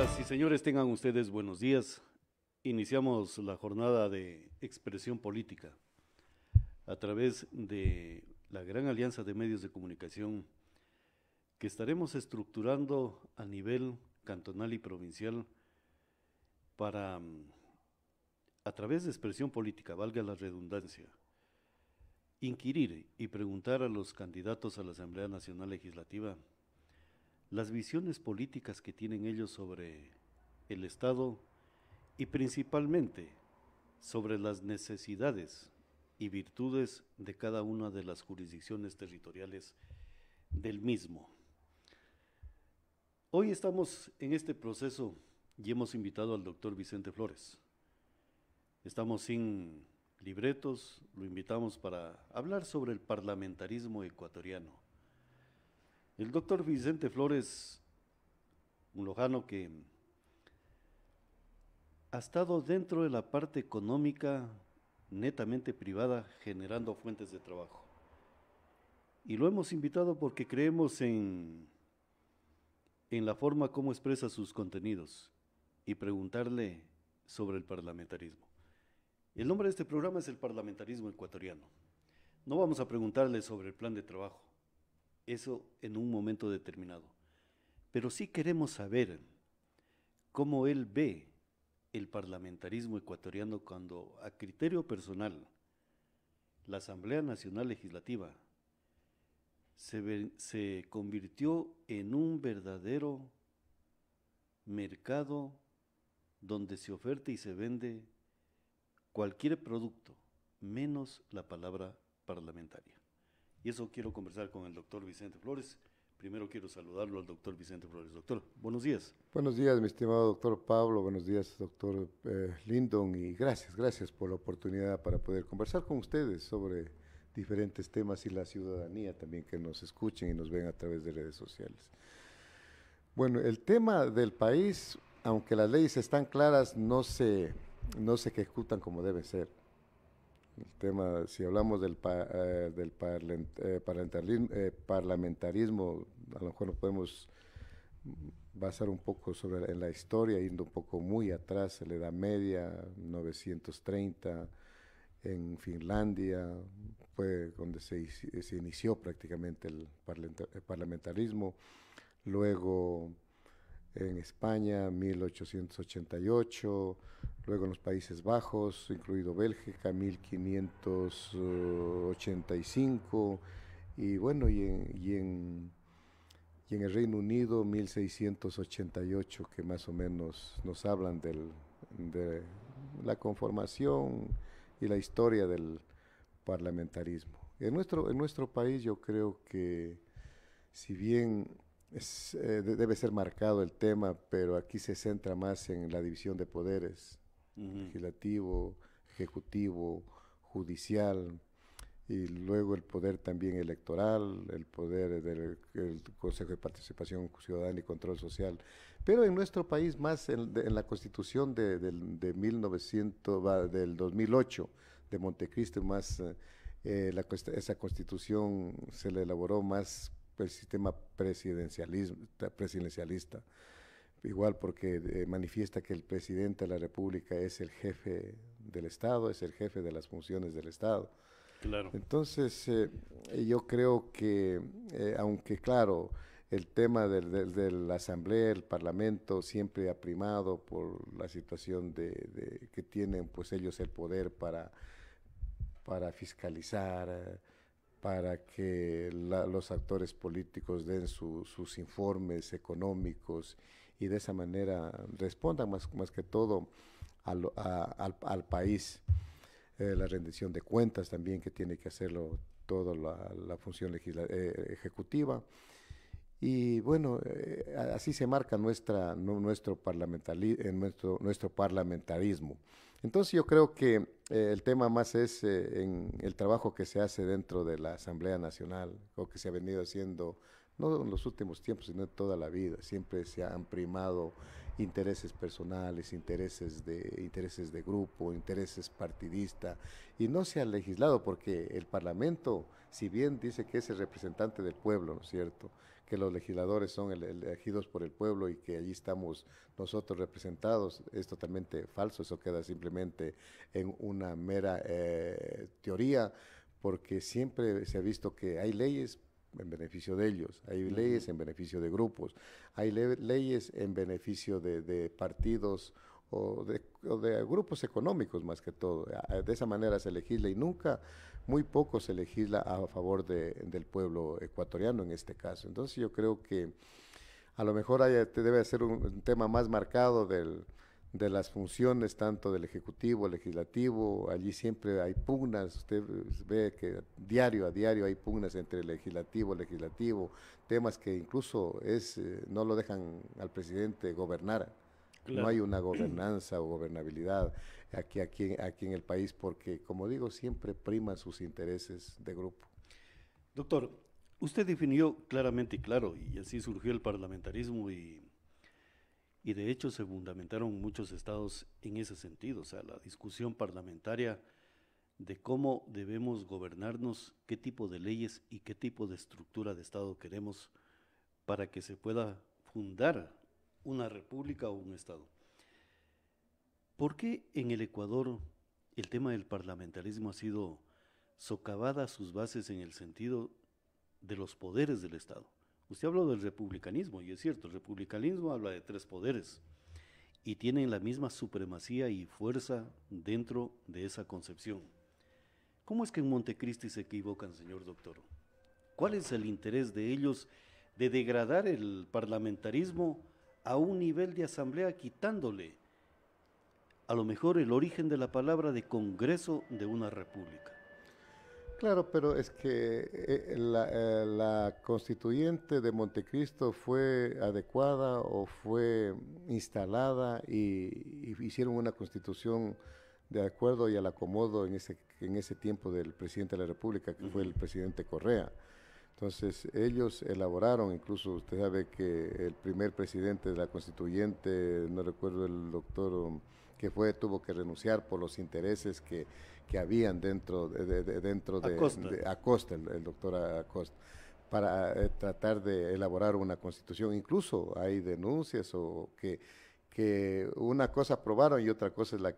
Señoras y señores, tengan ustedes buenos días. Iniciamos la jornada de expresión política a través de la gran alianza de medios de comunicación que estaremos estructurando a nivel cantonal y provincial para, a través de expresión política, valga la redundancia, inquirir y preguntar a los candidatos a la Asamblea Nacional Legislativa las visiones políticas que tienen ellos sobre el Estado y principalmente sobre las necesidades y virtudes de cada una de las jurisdicciones territoriales del mismo. Hoy estamos en este proceso y hemos invitado al doctor Vicente Flores. Estamos sin libretos, lo invitamos para hablar sobre el parlamentarismo ecuatoriano. El doctor Vicente Flores, un lojano que ha estado dentro de la parte económica netamente privada, generando fuentes de trabajo. Y lo hemos invitado porque creemos en la forma como expresa sus contenidos y preguntarle sobre el parlamentarismo. El nombre de este programa es el parlamentarismo ecuatoriano. No vamos a preguntarle sobre el plan de trabajo, eso en un momento determinado, pero sí queremos saber cómo él ve el parlamentarismo ecuatoriano cuando, a criterio personal, la Asamblea Nacional Legislativa se convirtió en un verdadero mercado donde se oferta y se vende cualquier producto, menos la palabra parlamentaria. Y eso quiero conversar con el doctor Vicente Flores. Primero quiero saludarlo al doctor Vicente Flores. Doctor, buenos días. Buenos días, mi estimado doctor Pablo, buenos días, doctor Lindon, y gracias por la oportunidad para poder conversar con ustedes sobre diferentes temas y la ciudadanía también que nos escuchen y nos ven a través de redes sociales. Bueno, el tema del país, aunque las leyes están claras, no se ejecutan como debe ser. El tema, si hablamos del parlamentarismo, a lo mejor nos podemos basar un poco en la historia, yendo un poco muy atrás, en la Edad Media, 930, en Finlandia, fue donde se inició prácticamente el parlamentarismo. Luego en España, 1888, luego en los Países Bajos, incluido Bélgica, 1585, y bueno, y en el Reino Unido, 1688, que más o menos nos hablan de la conformación y la historia del parlamentarismo. En nuestro país yo creo que, si bien debe ser marcado el tema, pero aquí se centra más en la división de poderes, legislativo, ejecutivo, judicial, y luego el poder también electoral, el poder del Consejo de Participación Ciudadana y Control Social. Pero en nuestro país, más en la Constitución de 1900, del 2008, de Montecristo, más esa Constitución se le elaboró más el sistema presidencialista, igual porque manifiesta que el presidente de la República es el jefe del Estado, es el jefe de las funciones del Estado. Claro. Entonces, yo creo que, aunque claro, el tema de la Asamblea, el Parlamento, siempre ha primado por la situación de que tienen pues ellos el poder para fiscalizar, para que los actores políticos den sus informes económicos y de esa manera respondan más que todo al país. La rendición de cuentas también, que tiene que hacerlo toda la función ejecutiva. Y bueno, así se marca nuestro parlamentarismo. Entonces yo creo que el tema más es en el trabajo que se hace dentro de la Asamblea Nacional, o que se ha venido haciendo, no en los últimos tiempos, sino toda la vida. Siempre se han primado intereses personales, intereses de grupo, intereses partidistas, y no se ha legislado, porque el Parlamento, si bien dice que es el representante del pueblo, ¿no es cierto?, que los legisladores son elegidos por el pueblo y que allí estamos nosotros representados, es totalmente falso, eso queda simplemente en una mera teoría, porque siempre se ha visto que hay leyes en beneficio de ellos, hay leyes en beneficio de grupos, hay leyes en beneficio de partidos o de grupos económicos más que todo. De esa manera se legisla y nunca, muy poco se legisla a favor del pueblo ecuatoriano en este caso. Entonces yo creo que a lo mejor debe ser un tema más marcado de las funciones tanto del Ejecutivo, Legislativo. Allí siempre hay pugnas, usted ve que diario a diario hay pugnas entre el Legislativo, temas que incluso no lo dejan al presidente gobernar. Claro. No hay una gobernanza o gobernabilidad aquí en el país porque, como digo, siempre priman sus intereses de grupo. Doctor, usted definió claramente y claro, y así surgió el parlamentarismo y de hecho se fundamentaron muchos estados en ese sentido, o sea, la discusión parlamentaria de cómo debemos gobernarnos, qué tipo de leyes y qué tipo de estructura de estado queremos para que se pueda fundar una república o un estado. ¿Por qué en el Ecuador el tema del parlamentarismo ha sido socavada sus bases en el sentido de los poderes del Estado? Usted habló del republicanismo, y es cierto, el republicanismo habla de 3 poderes y tienen la misma supremacía y fuerza dentro de esa concepción. ¿Cómo es que en Montecristi se equivocan, señor doctor? ¿Cuál es el interés de ellos de degradar el parlamentarismo a un nivel de asamblea, quitándole a lo mejor el origen de la palabra de Congreso de una república? Claro, pero es que la constituyente de Montecristo fue adecuada o fue instalada y hicieron una constitución de acuerdo y al acomodo en ese tiempo del presidente de la República, que fue el presidente Correa. Entonces, ellos elaboraron, incluso usted sabe que el primer presidente de la constituyente, no recuerdo el doctor que tuvo que renunciar por los intereses que habían dentro de Acosta, el doctor Acosta, para tratar de elaborar una constitución. Incluso hay denuncias o que una cosa aprobaron y otra cosa es la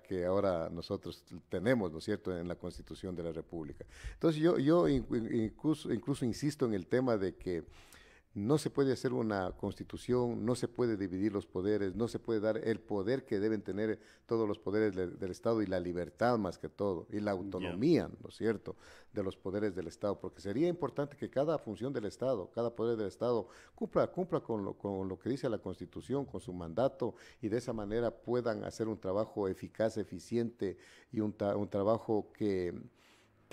que ahora nosotros tenemos, ¿no es cierto?, en la Constitución de la República. Entonces yo incluso insisto en el tema de que no se puede hacer una constitución, no se puede dividir los poderes, no se puede dar el poder que deben tener todos los poderes del Estado y la libertad más que todo, y la autonomía, ¿no es cierto?, de los poderes del Estado, porque sería importante que cada función del Estado, cada poder del Estado cumpla con lo que dice la Constitución, con su mandato, y de esa manera puedan hacer un trabajo eficaz, eficiente y un trabajo que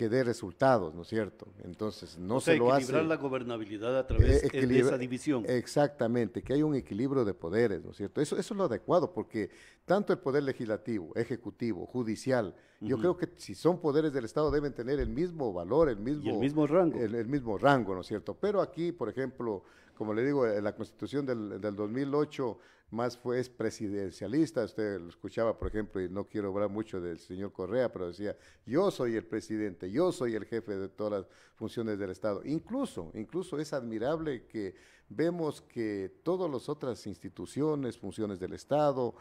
dé resultados, ¿no es cierto? Entonces, no se lo hace. Equilibrar la gobernabilidad a través de esa división. Exactamente, que hay un equilibrio de poderes, ¿no es cierto? Eso es lo adecuado, porque tanto el poder legislativo, ejecutivo, judicial, yo creo que si son poderes del Estado deben tener el mismo valor, el mismo rango. El mismo rango, ¿no es cierto? Pero aquí, por ejemplo, como le digo, la Constitución del 2008 es presidencialista. Usted lo escuchaba, por ejemplo, y no quiero hablar mucho del señor Correa, pero decía, yo soy el presidente, yo soy el jefe de todas las funciones del Estado. Incluso es admirable que vemos que todas las otras instituciones, funciones del Estado,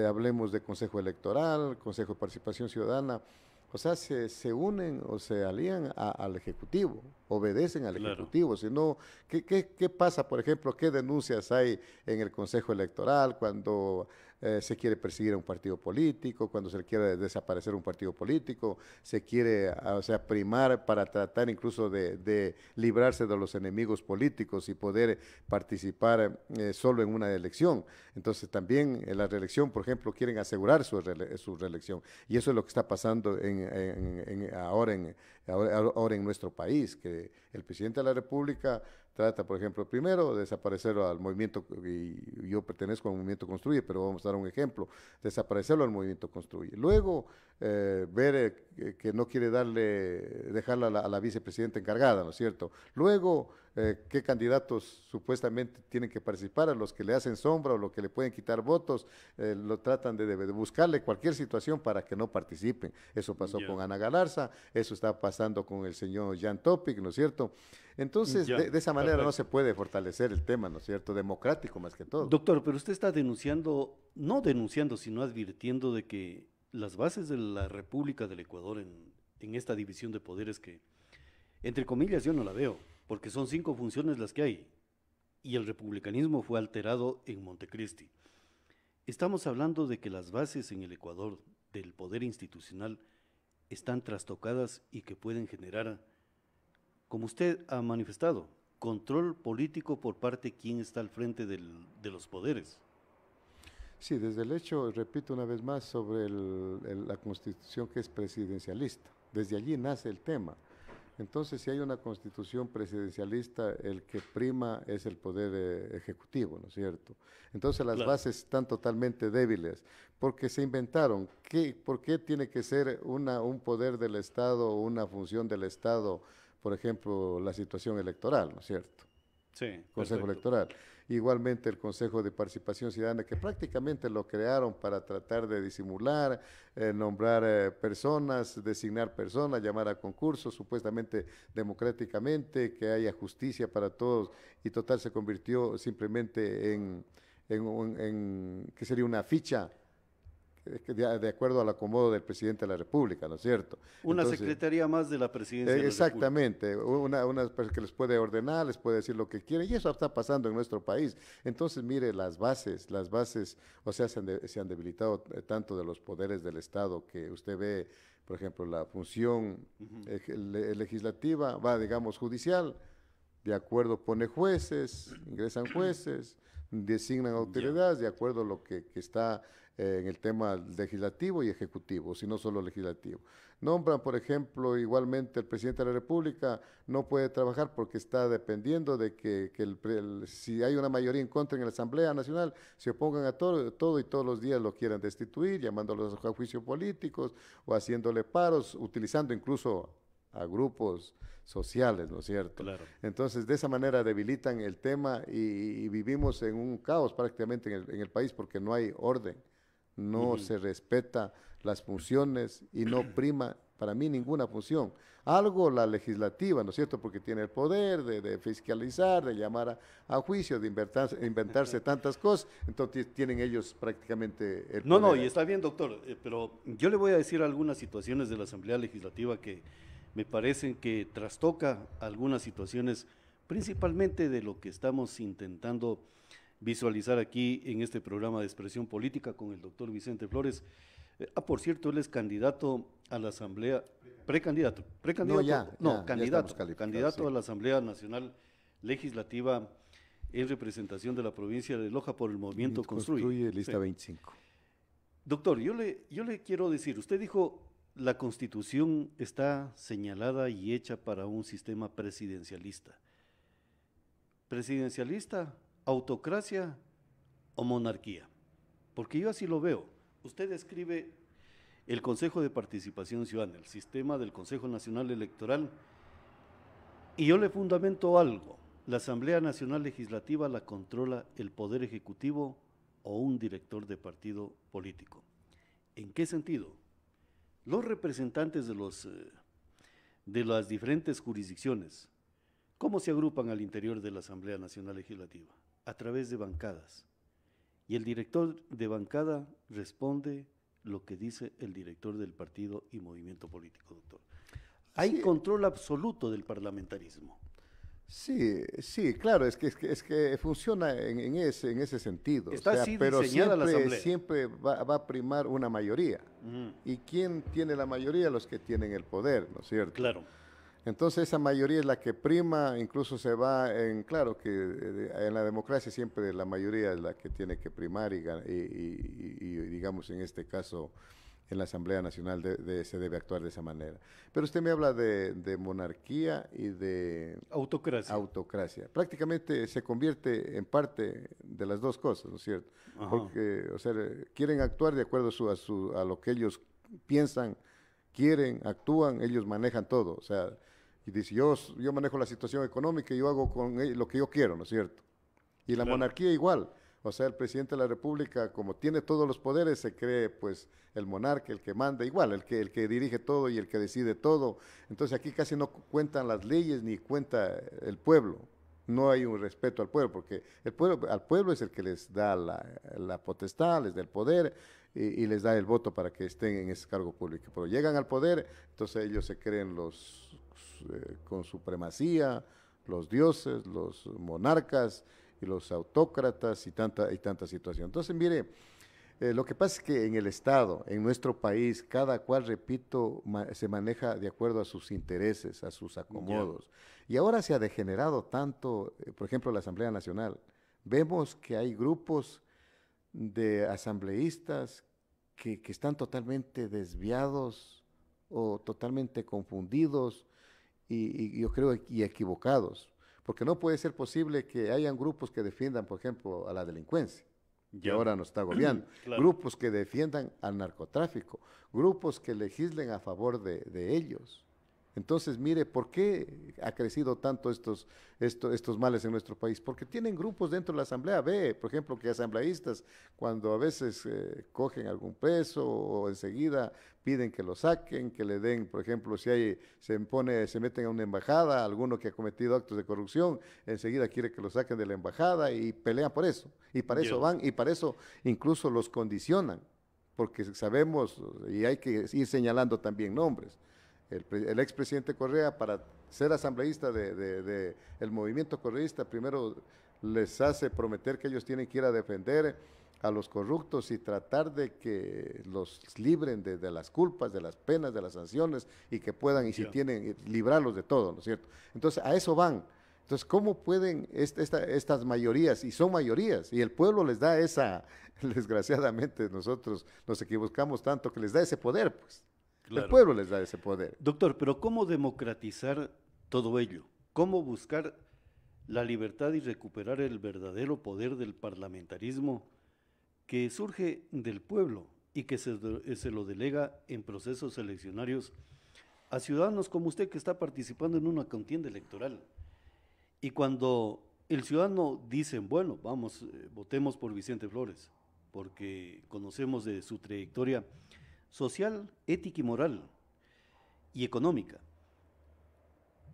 hablemos de Consejo Electoral, Consejo de Participación Ciudadana, o sea, se unen o se alían al Ejecutivo, obedecen al Ejecutivo. Si no, ¿qué pasa, por ejemplo, qué denuncias hay en el Consejo Electoral cuando se quiere perseguir a un partido político, cuando se quiere desaparecer un partido político, se quiere, primar para tratar incluso de librarse de los enemigos políticos y poder participar solo en una elección? Entonces también en la reelección, por ejemplo, quieren asegurar su reelección, y eso es lo que está pasando ahora en nuestro país, que el presidente de la República trata, por ejemplo, primero desaparecerlo al movimiento, y yo pertenezco al movimiento Construye, pero vamos a dar un ejemplo, desaparecerlo al movimiento Construye. Luego, ver que no quiere dejarla a la vicepresidenta encargada, ¿no es cierto? Luego, qué candidatos supuestamente tienen que participar, a los que le hacen sombra o los que le pueden quitar votos, lo tratan de buscarle cualquier situación para que no participen. Eso pasó con Ana Galarza, eso está pasando con el señor Jan Topic, ¿no es cierto? Entonces, de esa manera no se puede fortalecer el tema, ¿no es cierto? Democrático más que todo. Doctor, pero usted está denunciando, no denunciando, sino advirtiendo de que las bases de la República del Ecuador en esta división de poderes que, entre comillas, yo no la veo, porque son 5 funciones las que hay, y el republicanismo fue alterado en Montecristi. Estamos hablando de que las bases en el Ecuador del poder institucional están trastocadas y que pueden generar, como usted ha manifestado, control político por parte de quien está al frente de los poderes. Sí, desde el hecho, repito una vez más, sobre la constitución que es presidencialista. Desde allí nace el tema. Entonces, si hay una constitución presidencialista, el que prima es el poder ejecutivo, ¿no es cierto? Entonces, las bases están totalmente débiles, porque se inventaron, ¿por qué tiene que ser un poder del Estado o una función del Estado, por ejemplo, la situación electoral, ¿no es cierto? Sí, Consejo Electoral. Igualmente el Consejo de Participación Ciudadana, que prácticamente lo crearon para tratar de disimular, nombrar personas, designar personas, llamar a concursos, supuestamente democráticamente, que haya justicia para todos, y total se convirtió simplemente que sería una ficha de acuerdo al acomodo del presidente de la República, ¿no es cierto? Una secretaría más de la presidencia de la exactamente, una que les puede ordenar, les puede decir lo que quieren, y eso está pasando en nuestro país. Entonces, mire, las bases, o sea, se han debilitado tanto de los poderes del Estado, que usted ve, por ejemplo, la función legislativa, digamos, judicial, de acuerdo pone jueces, ingresan jueces, designan autoridades, de acuerdo a lo que está en el tema legislativo y ejecutivo, si no solo legislativo. Nombran, por ejemplo, igualmente el presidente de la República no puede trabajar porque está dependiendo de que si hay una mayoría en contra en la Asamblea Nacional, se opongan a todo y todos los días lo quieran destituir, llamándolos a juicios políticos o haciéndole paros, utilizando incluso a grupos sociales, ¿no es cierto? Claro. Entonces, de esa manera debilitan el tema y vivimos en un caos prácticamente en el país porque no hay orden. No se respeta las funciones y no prima para mí ninguna función. Algo la legislativa, ¿no es cierto? Porque tiene el poder de fiscalizar, de llamar a juicio, de inventarse tantas cosas, entonces tienen ellos prácticamente el poder. No, y está bien, doctor, pero yo le voy a decir algunas situaciones de la Asamblea Legislativa que me parecen que trastoca algunas situaciones, principalmente de lo que estamos intentando visualizar aquí en este programa de expresión política con el doctor Vicente Flores. Por cierto, él es candidato a la Asamblea, candidato a la Asamblea Nacional Legislativa en representación de la provincia de Loja por el movimiento Construye. Lista 25. Doctor, yo le quiero decir, usted dijo, la Constitución está señalada y hecha para un sistema presidencialista. ¿Presidencialista, autocracia o monarquía? Porque yo así lo veo. Usted describe el Consejo de Participación Ciudadana, el sistema del Consejo Nacional Electoral, y yo le fundamento algo. La Asamblea Nacional Legislativa la controla el Poder Ejecutivo o un director de partido político. ¿En qué sentido? Los representantes de las diferentes jurisdicciones, ¿cómo se agrupan al interior de la Asamblea Nacional Legislativa? A través de bancadas. Y el director de bancada responde lo que dice el director del partido y movimiento político, doctor. Hay control absoluto del parlamentarismo. Sí, claro, es que funciona en ese sentido. Está así diseñada la Asamblea. Siempre va a primar una mayoría. ¿Y quién tiene la mayoría? Los que tienen el poder, ¿no es cierto? Claro. Entonces esa mayoría es la que prima, incluso claro que en la democracia siempre la mayoría es la que tiene que primar y digamos en este caso en la Asamblea Nacional se debe actuar de esa manera. Pero usted me habla de monarquía y de autocracia. Prácticamente se convierte en parte de las dos cosas, ¿no es cierto? Ajá. Porque, o sea, quieren actuar de acuerdo a lo que ellos piensan, quieren, actúan, ellos manejan todo. O sea, y dice, yo manejo la situación económica y yo hago con lo que yo quiero, ¿no es cierto? Y la monarquía igual, o sea, el presidente de la República, como tiene todos los poderes, se cree pues el monarca, el que manda, igual, el que dirige todo y el que decide todo. Entonces aquí casi no cuentan las leyes ni cuenta el pueblo. No hay un respeto al pueblo, porque al pueblo es el que les da la potestad, les da el poder y les da el voto para que estén en ese cargo público. Pero llegan al poder, entonces ellos se creen con supremacía, los dioses, los monarcas y los autócratas y tanta situación. Entonces, mire, lo que pasa es que en el Estado, en nuestro país, cada cual, repito, se maneja de acuerdo a sus intereses, a sus acomodos. Y ahora se ha degenerado tanto, por ejemplo, la Asamblea Nacional. Vemos que hay grupos de asambleístas que están totalmente desviados o totalmente confundidos y yo creo y equivocados. Porque no puede ser posible que hayan grupos que defiendan, por ejemplo, a la delincuencia, que ahora nos está agobiando, Claro. grupos que defiendan al narcotráfico, grupos que legislen a favor de ellos. Entonces, mire, ¿por qué ha crecido tanto estos males en nuestro país? Porque tienen grupos dentro de la asamblea. Ve, por ejemplo, que asambleístas, cuando a veces cogen algún preso o enseguida piden que lo saquen, que le den, por ejemplo, si se meten a una embajada, alguno que ha cometido actos de corrupción, enseguida quiere que lo saquen de la embajada y pelean por eso. Y para eso van, y para eso incluso los condicionan, porque sabemos, y hay que ir señalando también nombres. El expresidente Correa, para ser asambleísta el movimiento correísta, primero les hace prometer que ellos tienen que ir a defender a los corruptos y tratar de que los libren de las culpas, de las penas, de las sanciones y que puedan, y si tienen, librarlos de todo, ¿no es cierto? Entonces, a eso van. Entonces, ¿cómo pueden estas mayorías, y son mayorías, y el pueblo les da desgraciadamente nosotros nos equivocamos tanto que les da ese poder, pues. Claro. El pueblo les da ese poder. Doctor, pero ¿cómo democratizar todo ello? ¿Cómo buscar la libertad y recuperar el verdadero poder del parlamentarismo que surge del pueblo y que se lo delega en procesos eleccionarios a ciudadanos como usted que está participando en una contienda electoral? Y cuando el ciudadano dice, bueno, vamos, votemos por Vicente Flores, porque conocemos de su trayectoria social, ética y moral y económica.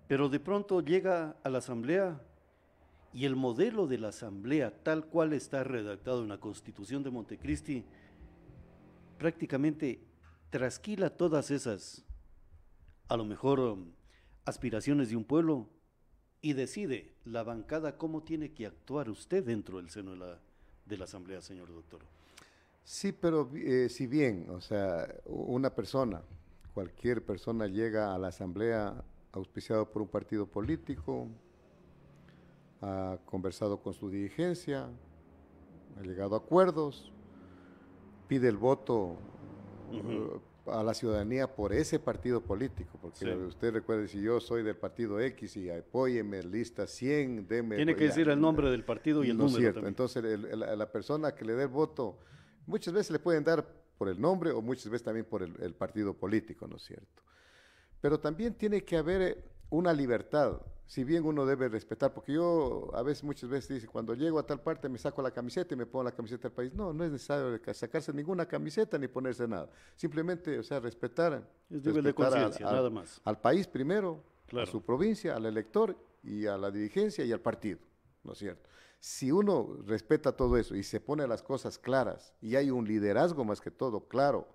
Pero de pronto llega a la asamblea y el modelo de la asamblea, tal cual está redactado en la Constitución de Montecristi, prácticamente trasquila todas esas, a lo mejor, aspiraciones de un pueblo y decide la bancada cómo tiene que actuar usted dentro del seno de la asamblea, señor doctor. Sí, pero si bien, o sea, cualquier persona llega a la asamblea auspiciado por un partido político, ha conversado con su dirigencia, ha llegado a acuerdos, pide el voto a la ciudadanía por ese partido político, porque usted recuerde, si yo soy del partido X y apóyeme, lista 100, deme... Tiene que decir el nombre del partido y el número cierto. también. Entonces, la persona que le dé el voto, muchas veces le pueden dar por el nombre o muchas veces también por el partido político, ¿no es cierto? Pero también tiene que haber una libertad, si bien uno debe respetar, porque yo muchas veces dice, cuando llego a tal parte me saco la camiseta y me pongo la camiseta del país. No, no es necesario sacarse ninguna camiseta ni ponerse nada. Simplemente, o sea, respetar de conciencia, nada más. Al país primero, claro, a su provincia, al elector y a la dirigencia y al partido, ¿no es cierto? Si uno respeta todo eso y se pone las cosas claras y hay un liderazgo más que todo claro,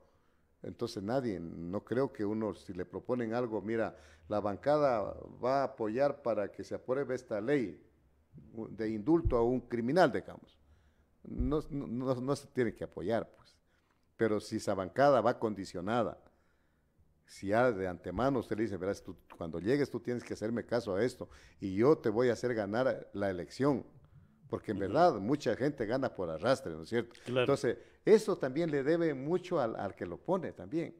entonces no creo que uno, si le proponen algo, mira, la bancada va a apoyar para que se apruebe esta ley de indulto a un criminal, digamos. No se tiene que apoyar, pues. Pero si esa bancada va condicionada, si ya de antemano usted le dice, verás, cuando llegues tú tienes que hacerme caso a esto y yo te voy a hacer ganar la elección, porque en verdad mucha gente gana por arrastre, ¿no es cierto? Claro. Entonces, eso también le debe mucho al que lo pone también,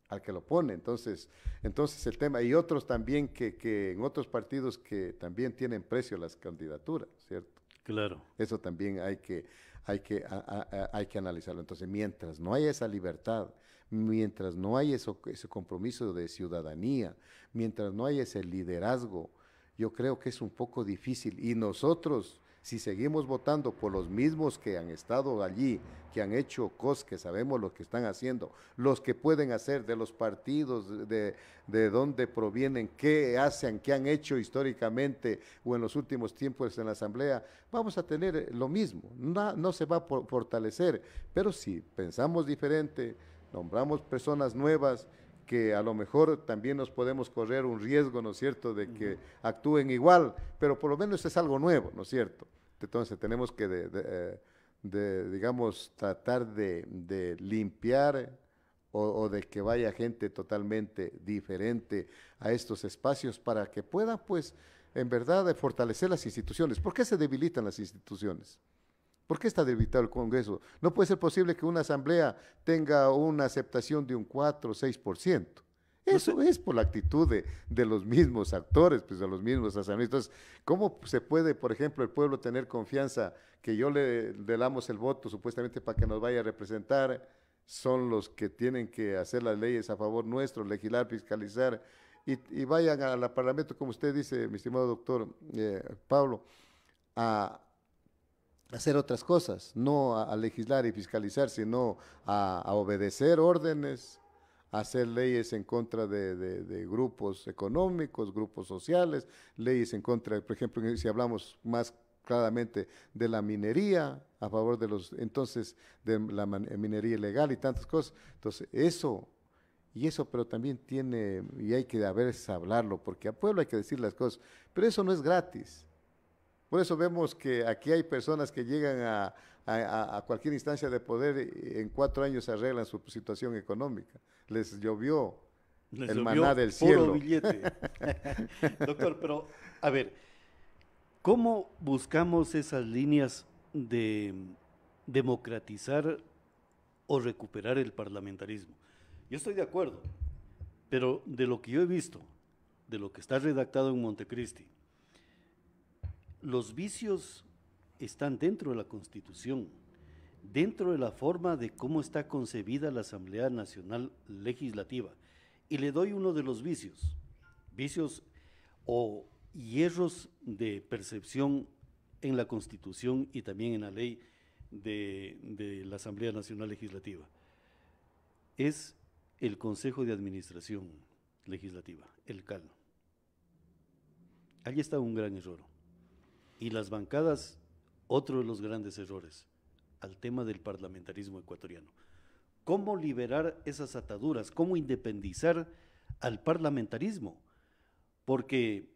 al que lo pone. Entonces el tema, y otros también que en otros partidos que también tienen precio las candidaturas, ¿cierto? Claro. Eso también hay que analizarlo. Entonces, mientras no haya esa libertad, mientras no haya ese compromiso de ciudadanía, mientras no haya ese liderazgo, yo creo que es un poco difícil. Y nosotros, si seguimos votando por los mismos que han estado allí, que han hecho cosas, que sabemos lo que están haciendo, los que pueden hacer de los partidos, de dónde provienen, qué hacen, qué han hecho históricamente o en los últimos tiempos en la Asamblea, vamos a tener lo mismo. No se va a fortalecer, pero si pensamos diferente, nombramos personas nuevas, que a lo mejor también nos podemos correr un riesgo, ¿no es cierto?, de que actúen igual, pero por lo menos es algo nuevo, ¿no es cierto? Entonces tenemos que, digamos, tratar de limpiar o de que vaya gente totalmente diferente a estos espacios para que puedan, pues, en verdad, fortalecer las instituciones. ¿Por qué se debilitan las instituciones? ¿Por qué está debilitado el Congreso? No puede ser posible que una asamblea tenga una aceptación de un 4 o 6%. Eso es por la actitud de los mismos actores, pues de los mismos asambleístas. Entonces, ¿cómo se puede, por ejemplo, el pueblo tener confianza que yo le damos el voto supuestamente para que nos vaya a representar? Son los que tienen que hacer las leyes a favor nuestro, legislar, fiscalizar, y vayan al Parlamento, como usted dice, mi estimado doctor Pablo, a hacer otras cosas, no a legislar y fiscalizar, sino a obedecer órdenes, a hacer leyes en contra de grupos económicos, grupos sociales, leyes en contra, por ejemplo, si hablamos más claramente de la minería, a favor de entonces, de la minería ilegal y tantas cosas. Entonces, eso, pero también y hay que a veces hablarlo, porque al pueblo hay que decir las cosas, pero eso no es gratis. Por eso vemos que aquí hay personas que llegan a cualquier instancia de poder y en 4 años arreglan su situación económica. Les llovió el maná del cielo. Puro billete. Doctor, pero a ver, ¿cómo buscamos esas líneas de democratizar o recuperar el parlamentarismo? Yo estoy de acuerdo, pero de lo que yo he visto, de lo que está redactado en Montecristi, los vicios están dentro de la Constitución, dentro de la forma de cómo está concebida la Asamblea Nacional Legislativa. Y le doy uno de los vicios o hierros de percepción en la Constitución y también en la ley de la Asamblea Nacional Legislativa. Es el Consejo de Administración Legislativa, el CAL. Allí está un gran error. Y las bancadas, otro de los grandes errores, al tema del parlamentarismo ecuatoriano. ¿Cómo liberar esas ataduras? ¿Cómo independizar al parlamentarismo? Porque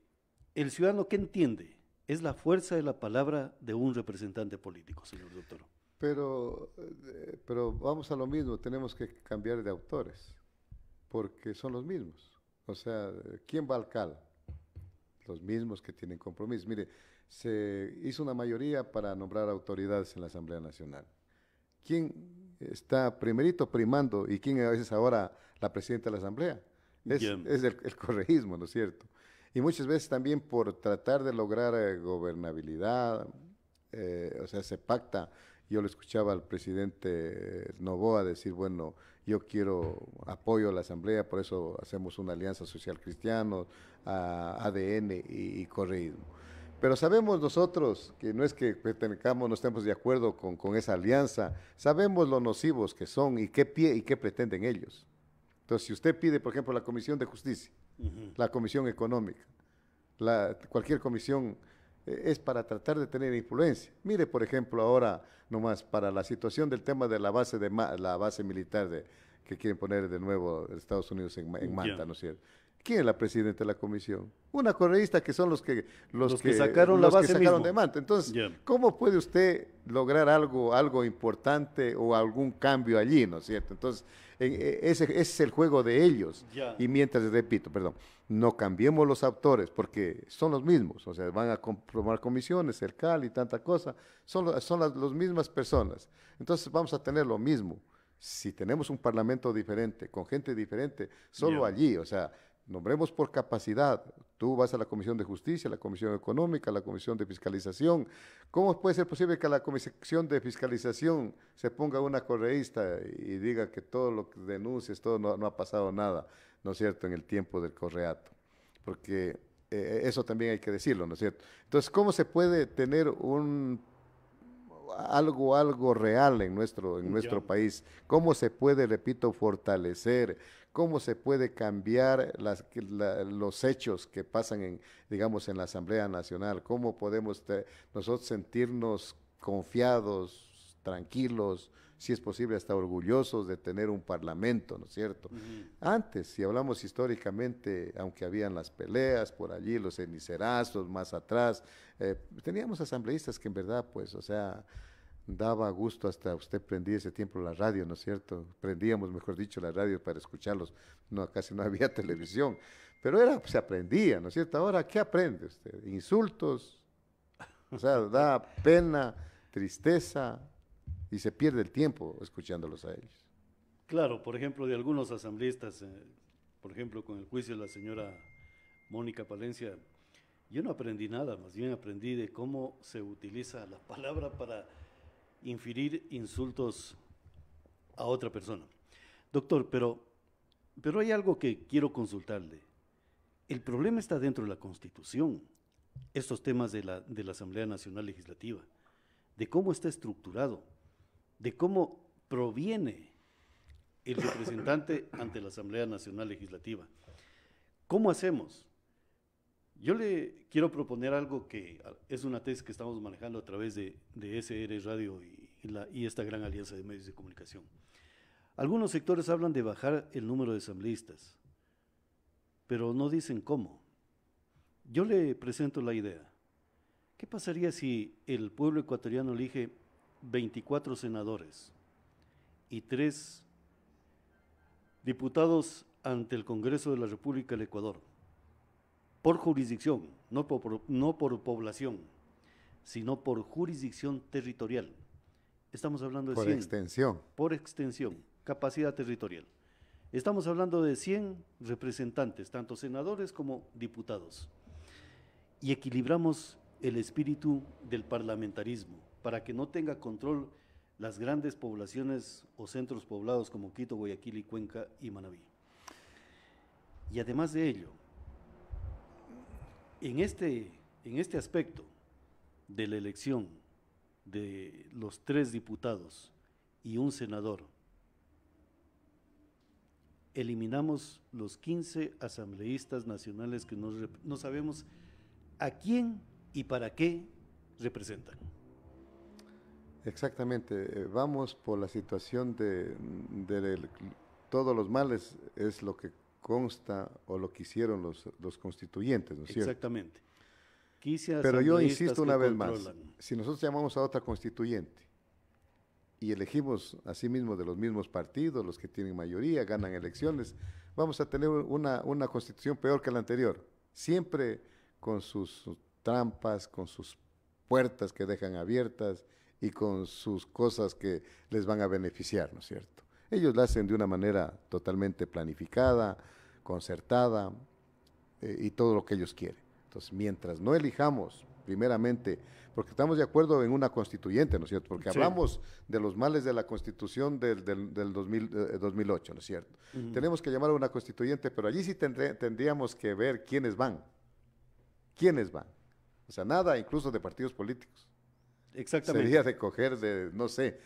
el ciudadano, ¿qué entiende? Es la fuerza de la palabra de un representante político, señor doctor. Pero vamos a lo mismo, tenemos que cambiar de autores, porque son los mismos. O sea, ¿quién va al CAL? Los mismos que tienen compromiso. Mire, se hizo una mayoría para nombrar autoridades en la Asamblea Nacional. ¿Quién está primerito primando y quién es ahora la presidenta de la Asamblea? Es el correísmo, ¿no es cierto? Y muchas veces también por tratar de lograr gobernabilidad, o sea, se pacta. Yo le escuchaba al presidente Noboa decir, bueno, yo quiero apoyo a la Asamblea, por eso hacemos una alianza social cristiano, ADN y correísmo. Pero sabemos nosotros que no es que no estemos de acuerdo con esa alianza, sabemos lo nocivos que son y qué pretenden ellos. Entonces, si usted pide, por ejemplo, la Comisión de Justicia, la Comisión Económica, cualquier comisión, es para tratar de tener influencia. Mire, por ejemplo, ahora nomás para la situación del tema de la base militar que quieren poner de nuevo Estados Unidos en Manta, ¿no es cierto? ¿Quién es la presidenta de la comisión? Una correísta que son los que sacaron la base de Manta. Entonces, ¿cómo puede usted lograr algo importante o algún cambio allí, ¿no es cierto? Entonces, ese es el juego de ellos. Y mientras, repito, no cambiemos los autores porque son los mismos, o sea, van a formar comisiones, el CAL y tanta cosa, son las mismas personas. Entonces, vamos a tener lo mismo. Si tenemos un parlamento diferente, con gente diferente, solo allí, o sea, nombremos por capacidad. Tú vas a la Comisión de Justicia, la Comisión Económica, la Comisión de Fiscalización. ¿Cómo puede ser posible que a la Comisión de Fiscalización se ponga una correísta y diga que todo lo que denuncies, todo no ha pasado nada, ¿no es cierto?, en el tiempo del correato? Porque eso también hay que decirlo, ¿no es cierto? Entonces, ¿cómo se puede tener algo real en nuestro país? ¿Cómo se puede, repito, fortalecer? ¿Cómo se puede cambiar los hechos que pasan digamos, en la Asamblea Nacional? ¿Cómo podemos nosotros sentirnos confiados, tranquilos, si es posible hasta orgullosos de tener un parlamento, ¿no es cierto? Antes, si hablamos históricamente, aunque habían las peleas por allí, los cenicerazos, más atrás, teníamos asambleístas que en verdad, pues, o sea, daba gusto, hasta usted prendía ese tiempo la radio, ¿no es cierto? Prendíamos, mejor dicho, la radio para escucharlos. No, casi no había televisión, pero se aprendía, ¿no es cierto? Ahora, ¿qué aprende usted? Insultos, o sea, da pena, tristeza, y se pierde el tiempo escuchándolos a ellos. Claro, por ejemplo, de algunos asambleístas, por ejemplo, con el juicio de la señora Mónica Palencia, yo no aprendí nada, más bien aprendí de cómo se utiliza la palabra para inferir insultos a otra persona. Doctor, pero hay algo que quiero consultarle. El problema está dentro de la Constitución, estos temas de la Asamblea Nacional Legislativa, de cómo está estructurado, de cómo proviene el representante ante la Asamblea Nacional Legislativa. ¿Cómo hacemos? Yo le quiero proponer algo que es una tesis que estamos manejando a través de SR Radio y esta gran alianza de medios de comunicación. Algunos sectores hablan de bajar el número de asambleístas, pero no dicen cómo. Yo le presento la idea. ¿Qué pasaría si el pueblo ecuatoriano elige 24 senadores y 3 diputados ante el Congreso de la República del Ecuador? Por jurisdicción, no por población, sino por jurisdicción territorial. Estamos hablando de 100. Por extensión. Por extensión, capacidad territorial. Estamos hablando de 100 representantes, tanto senadores como diputados. Y equilibramos el espíritu del parlamentarismo para que no tenga control las grandes poblaciones o centros poblados como Quito, Guayaquil y Cuenca y Manabí. Y además de ello, en este aspecto de la elección de los 3 diputados y un senador, eliminamos los 15 asambleístas nacionales que no sabemos a quién y para qué representan. Exactamente, vamos por la situación de todos los males, es lo que consta o lo que hicieron los constituyentes, ¿no es cierto? Exactamente. Pero yo insisto una vez más, si nosotros llamamos a otra constituyente y elegimos asimismo de los mismos partidos, los que tienen mayoría, ganan elecciones, vamos a tener una constitución peor que la anterior, siempre con sus trampas, con sus puertas que dejan abiertas y con sus cosas que les van a beneficiar, ¿no es cierto? Ellos lo hacen de una manera totalmente planificada, concertada y todo lo que ellos quieren. Entonces, mientras no elijamos, primeramente, porque estamos de acuerdo en una constituyente, ¿no es cierto? Porque sí, hablamos de los males de la Constitución del 2008, ¿no es cierto? Tenemos que llamar a una constituyente, pero allí sí tendríamos que ver quiénes van. ¿Quiénes van? O sea, nada incluso de partidos políticos. Exactamente. Sería de coger no sé,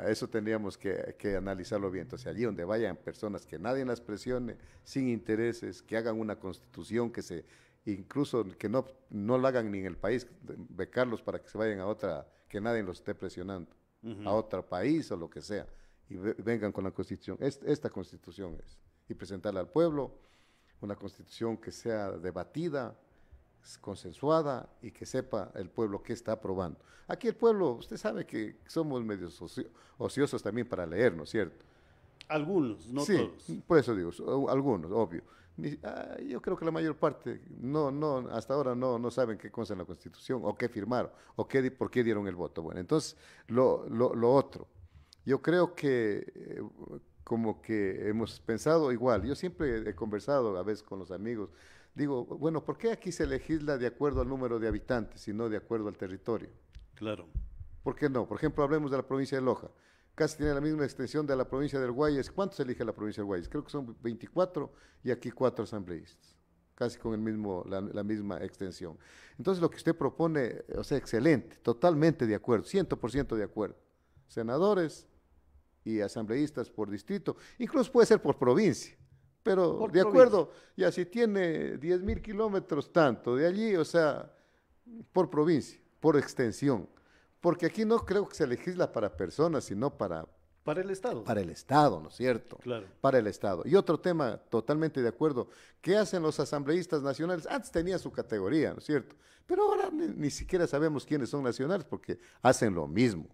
eso tendríamos que analizarlo bien. Entonces, allí donde vayan personas que nadie las presione, sin intereses, que hagan una constitución incluso que no la hagan ni en el país, becarlos para que se vayan a otra, que nadie los esté presionando, a otro país o lo que sea, y vengan con la constitución. Esta constitución es, y presentarla al pueblo, una constitución que sea debatida, consensuada y que sepa el pueblo qué está aprobando. Aquí el pueblo, usted sabe que somos medios ociosos también para leer, ¿no es cierto? Algunos, no sí, todos. Por eso digo, algunos, obvio. Yo creo que la mayor parte, hasta ahora no saben qué consta en la Constitución, o qué firmaron, o por qué dieron el voto. Bueno, entonces, lo otro, yo creo que como que hemos pensado igual. Yo siempre he conversado a veces con los amigos. Digo, bueno, ¿por qué aquí se legisla de acuerdo al número de habitantes y no de acuerdo al territorio? Claro. ¿Por qué no? Por ejemplo, hablemos de la provincia de Loja. Casi tiene la misma extensión de la provincia del Guayas. ¿Cuántos elige la provincia del Guayas? Creo que son 24 y aquí 4 asambleístas. Casi con la misma extensión. Entonces, lo que usted propone, o sea, excelente, totalmente de acuerdo, 100% de acuerdo. Senadores y asambleístas por distrito, incluso puede ser por provincia, pero Por de provincia. acuerdo, ya si tiene 10.000 kilómetros, tanto de allí, o sea, por provincia, por extensión, porque aquí no creo que se legisla para personas, sino Para el Estado. para el Estado, ¿no es cierto? Claro. Para el Estado. Y otro tema, totalmente de acuerdo, ¿qué hacen los asambleístas nacionales? Antes tenía su categoría, ¿no es cierto? Pero ahora ni siquiera sabemos quiénes son nacionales porque hacen lo mismo.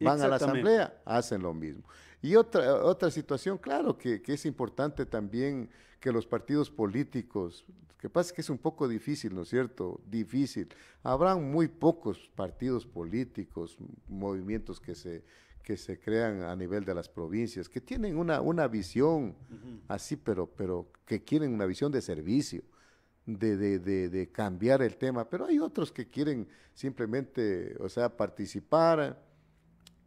Van a la Exactamente. asamblea, hacen lo mismo. Y otra situación, claro, que es importante también que los partidos políticos, que pasa que es un poco difícil, ¿no es cierto? Difícil. Habrán muy pocos partidos políticos, movimientos que se crean a nivel de las provincias, que tienen una visión así, pero que quieren una visión de servicio, de cambiar el tema. Pero hay otros que quieren simplemente, o sea, participar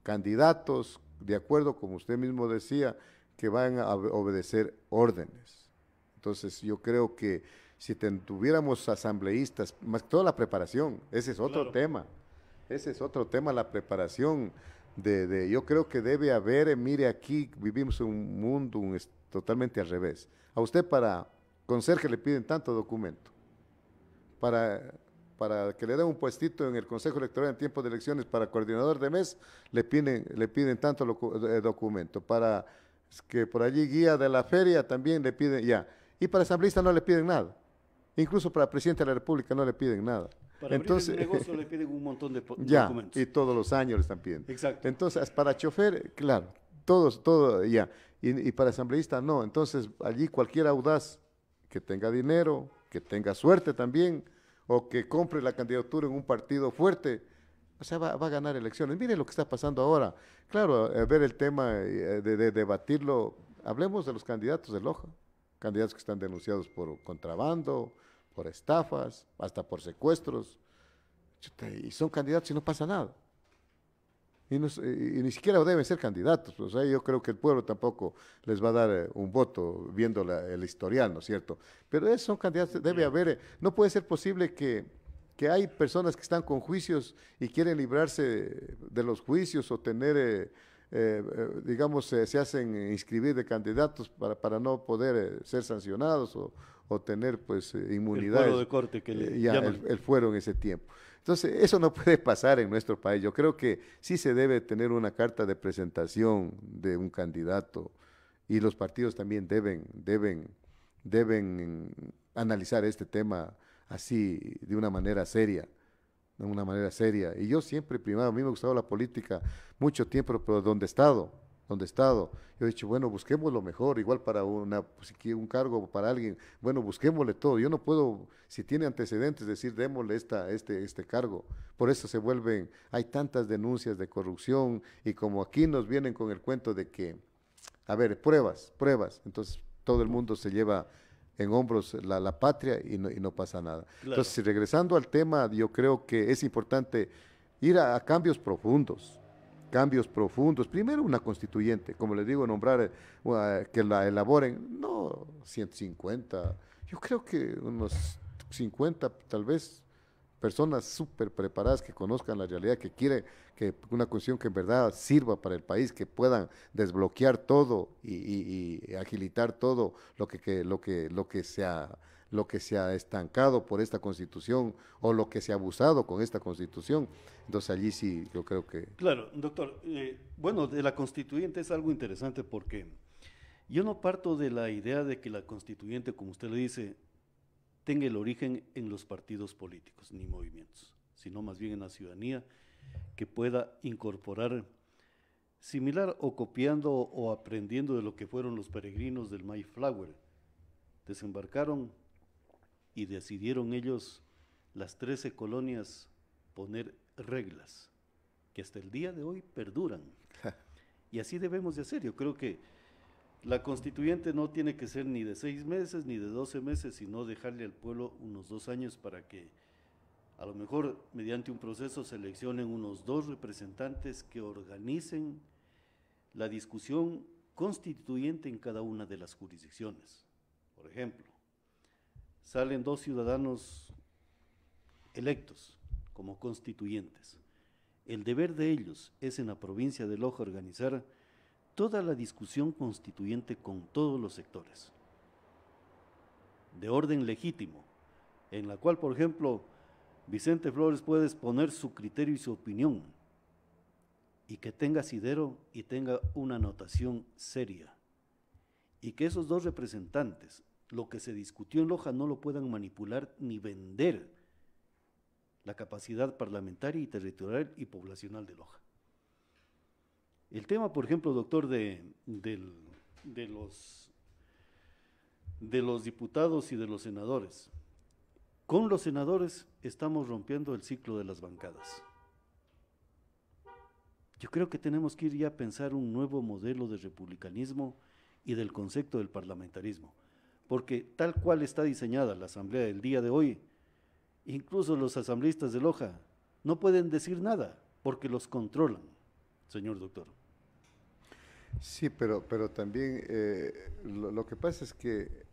candidatos, de acuerdo, como usted mismo decía, que van a obedecer órdenes. Entonces, yo creo que si tuviéramos asambleístas, más que toda la preparación, ese es otro Claro. tema, ese es otro tema, la preparación yo creo que debe haber, mire, aquí vivimos en un mundo totalmente al revés. A usted para conserje le piden tanto documento, para que le den un puestito en el Consejo Electoral en tiempos de elecciones para coordinador de mes, le piden tanto documento. Para que por allí guía de la feria también le piden ya. Y para asambleísta no le piden nada. Incluso para presidente de la República no le piden nada. Para Entonces, abrir el negocio le piden un montón de ya, documentos. y todos los años le están pidiendo. Exacto. Entonces, para chofer, claro, todo, ya. Y para asambleísta no. Entonces, allí cualquier audaz que tenga dinero, que tenga suerte también, o que compre la candidatura en un partido fuerte, o sea, va a ganar elecciones. Mire lo que está pasando ahora. Claro, ver el tema de debatirlo, hablemos de los candidatos de Loja, candidatos que están denunciados por contrabando, por estafas, hasta por secuestros, y son candidatos y no pasa nada. Y ni siquiera deben ser candidatos. O sea, yo creo que el pueblo tampoco les va a dar un voto viendo el historial, ¿no es cierto? Pero esos son candidatos, debe haber, no puede ser posible que hay personas que están con juicios y quieren librarse de los juicios o tener, digamos, se hacen inscribir de candidatos para no poder ser sancionados o tener, pues, inmunidades. El fuero de corte que le ya, llaman. el fuero en ese tiempo. Entonces, eso no puede pasar en nuestro país. Yo creo que sí se debe tener una carta de presentación de un candidato y los partidos también deben analizar este tema así, de una manera seria, de una manera seria. Y yo siempre, primero, a mí me ha gustado la política mucho tiempo, pero donde he estado, yo he dicho, bueno, busquemos lo mejor, igual para un cargo para alguien, bueno, busquémosle todo. Yo no puedo, si tiene antecedentes, decir, démosle este cargo. Por eso hay tantas denuncias de corrupción y como aquí nos vienen con el cuento de que, a ver, pruebas, entonces todo el mundo se lleva en hombros la patria y no pasa nada. Claro. Entonces, regresando al tema, yo creo que es importante ir a cambios profundos. Primero una constituyente, como les digo, nombrar, que la elaboren, no 150, yo creo que unos 50 tal vez, personas súper preparadas que conozcan la realidad, que quiere que una constitución que en verdad sirva para el país, que puedan desbloquear todo y agilitar todo lo que se ha estancado por esta constitución o lo que se ha abusado con esta constitución. Entonces allí sí yo creo que... Claro, doctor. Bueno, de la constituyente es algo interesante porque yo no parto de la idea de que la constituyente, como usted le dice, tenga el origen en los partidos políticos ni movimientos, sino más bien en la ciudadanía que pueda incorporar, similar o copiando o aprendiendo de lo que fueron los peregrinos del Mayflower. Desembarcaron y decidieron ellos, las 13 colonias, poner reglas que hasta el día de hoy perduran. Y así debemos de hacer. Yo creo que La constituyente no tiene que ser ni de 6 meses ni de 12 meses, sino dejarle al pueblo unos 2 años para que a lo mejor mediante un proceso seleccionen unos 2 representantes que organicen la discusión constituyente en cada una de las jurisdicciones. Por ejemplo, salen 2 ciudadanos electos como constituyentes. El deber de ellos es en la provincia de Loja organizar toda la discusión constituyente con todos los sectores, de orden legítimo, en la cual, por ejemplo, Vicente Flores puede exponer su criterio y su opinión, y que tenga asidero y tenga una anotación seria, y que esos 2 representantes, lo que se discutió en Loja, no lo puedan manipular ni vender la capacidad parlamentaria y territorial y poblacional de Loja. El tema, por ejemplo, doctor, de los diputados y de los senadores. Con los senadores estamos rompiendo el ciclo de las bancadas. Yo creo que tenemos que ir ya a pensar un nuevo modelo de republicanismo y del concepto del parlamentarismo, porque tal cual está diseñada la asamblea del día de hoy, incluso los asambleístas de Loja no pueden decir nada porque los controlan, señor doctor. Sí, pero también lo que pasa es que,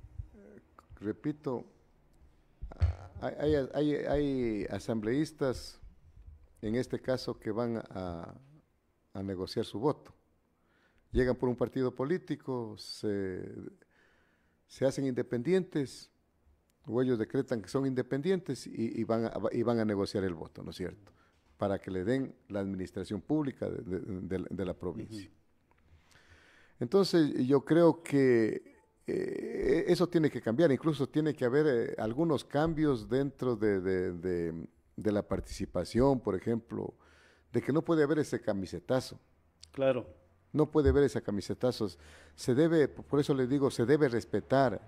repito, hay asambleístas, en este caso, que van a negociar su voto. Llegan por un partido político, se hacen independientes, o ellos decretan que son independientes y van a negociar el voto, ¿no es cierto?, para que le den la administración pública de la provincia. Uh-huh. Entonces, yo creo que eso tiene que cambiar, incluso tiene que haber algunos cambios dentro de la participación, por ejemplo, de que no puede haber ese camisetazo. Claro. No puede haber ese camisetazo. Por eso les digo, se debe respetar,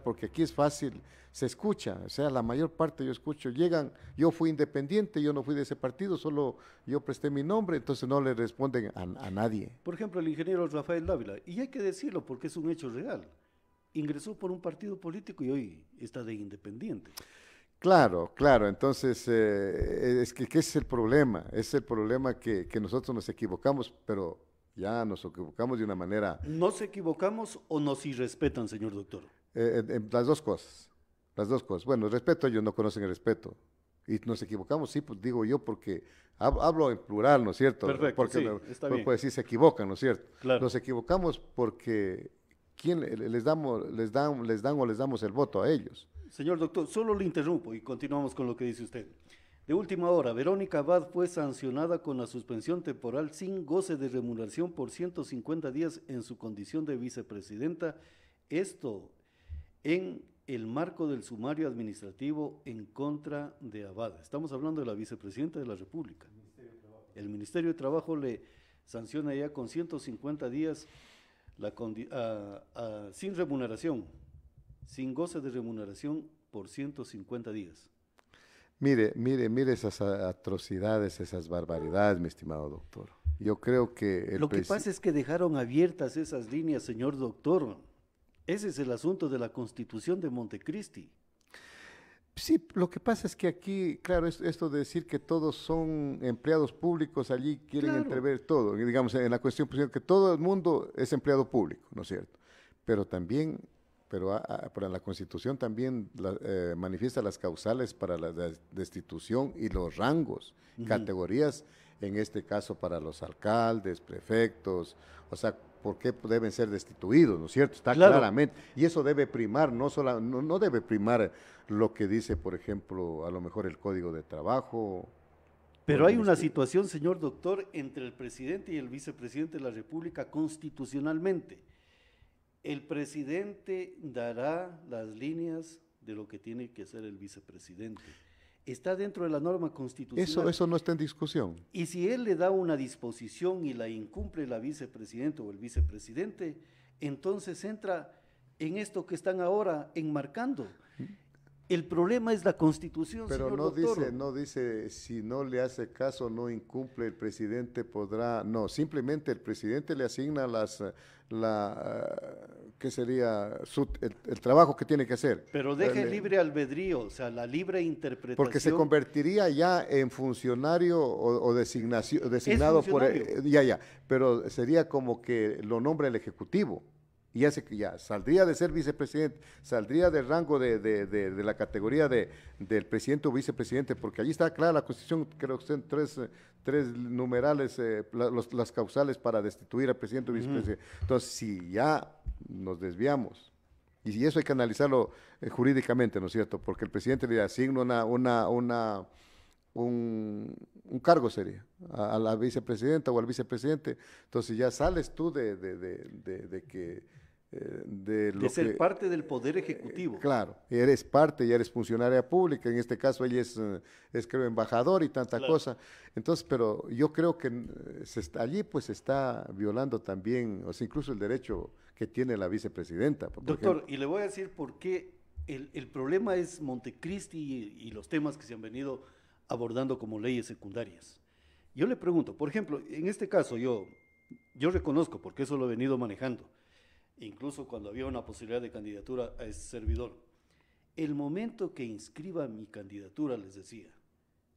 porque aquí es fácil, se escucha, o sea, la mayor parte yo escucho, llegan, yo fui independiente, yo no fui de ese partido, solo yo presté mi nombre, entonces no le responden a nadie. Por ejemplo, el ingeniero Rafael Dávila, y hay que decirlo porque es un hecho real, ingresó por un partido político y hoy está de independiente. Claro, entonces es que ese es el problema, que nosotros nos equivocamos, pero ya nos equivocamos de una manera... ¿Nos equivocamos o nos irrespetan, señor doctor? Las dos cosas. Bueno, el respeto, ellos no conocen el respeto. Y nos equivocamos, sí, pues digo yo, porque hablo en plural, ¿no es cierto? Perfecto, porque sí, está bien. Puede decir se equivocan, ¿no es cierto? Claro. Nos equivocamos porque ¿quién les damos el voto a ellos? Señor doctor, solo le interrumpo y continuamos con lo que dice usted. De última hora, Verónica Abad fue sancionada con la suspensión temporal sin goce de remuneración por 150 días en su condición de vicepresidenta, esto en el marco del sumario administrativo en contra de Abad. Estamos hablando de la vicepresidenta de la República. El Ministerio de Trabajo le sanciona ya con 150 días sin remuneración, sin goce de remuneración por 150 días. Mire esas atrocidades, esas barbaridades, mi estimado doctor. Yo creo que... Lo que pasa es que dejaron abiertas esas líneas, señor doctor. Ese es el asunto de la Constitución de Montecristi. Sí, lo que pasa es que aquí, claro, esto de decir que todos son empleados públicos, allí quieren entrever todo. Digamos, en la cuestión que todo el mundo es empleado público, ¿no es cierto? Pero la Constitución también manifiesta las causales para la destitución y los rangos, categorías, en este caso para los alcaldes, prefectos, o sea, ¿por qué deben ser destituidos, no es cierto? Está claramente, y eso debe primar, no debe primar lo que dice, por ejemplo, a lo mejor el Código de Trabajo. Pero hay una situación, señor doctor, entre el presidente y el vicepresidente de la República constitucionalmente. El presidente dará las líneas de lo que tiene que hacer el vicepresidente. Está dentro de la norma constitucional. Eso no está en discusión. Y si él le da una disposición y la incumple la vicepresidenta o el vicepresidente, entonces entra en esto que están ahora enmarcando. El problema es la Constitución, Pero señor no doctor. dice, no dice, si no le hace caso, no incumple, el presidente podrá, no, simplemente el presidente le asigna ¿qué sería? El trabajo que tiene que hacer. Pero deje libre albedrío, o sea, la libre interpretación. Porque se convertiría ya en funcionario o designado por, pero sería como que lo nombra el Ejecutivo. Y ya saldría de ser vicepresidente, saldría del rango de la categoría del presidente o vicepresidente, porque allí está clara la Constitución, creo que son tres numerales, las causales para destituir al presidente o vicepresidente. Entonces, si ya nos desviamos, y eso hay que analizarlo jurídicamente, ¿no es cierto? Porque el presidente le asigna un cargo sería a la vicepresidenta o al vicepresidente, entonces ya sales tú de que de ser parte del Poder Ejecutivo. Claro, eres parte, ya eres funcionaria pública, en este caso ella es creo embajador y tanta cosa, entonces, pero yo creo que allí pues se está violando también, o sea, incluso el derecho que tiene la vicepresidenta. Doctor, y le voy a decir por qué el problema es Montecristi y los temas que se han venido abordando como leyes secundarias. Yo le pregunto, por ejemplo, en este caso yo reconozco, porque eso lo he venido manejando, incluso cuando había una posibilidad de candidatura a ese servidor, el momento que inscriba mi candidatura, les decía,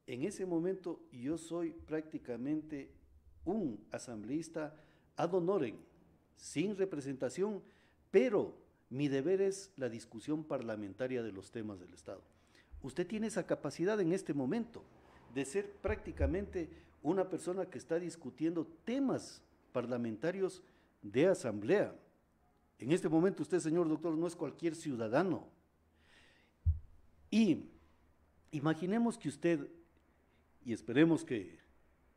en ese momento yo soy prácticamente un asambleísta ad honorem, sin representación, pero mi deber es la discusión parlamentaria de los temas del Estado. Usted tiene esa capacidad en este momento de ser prácticamente una persona que está discutiendo temas parlamentarios de asamblea. En este momento usted, señor doctor, no es cualquier ciudadano. Y imaginemos que usted, y esperemos que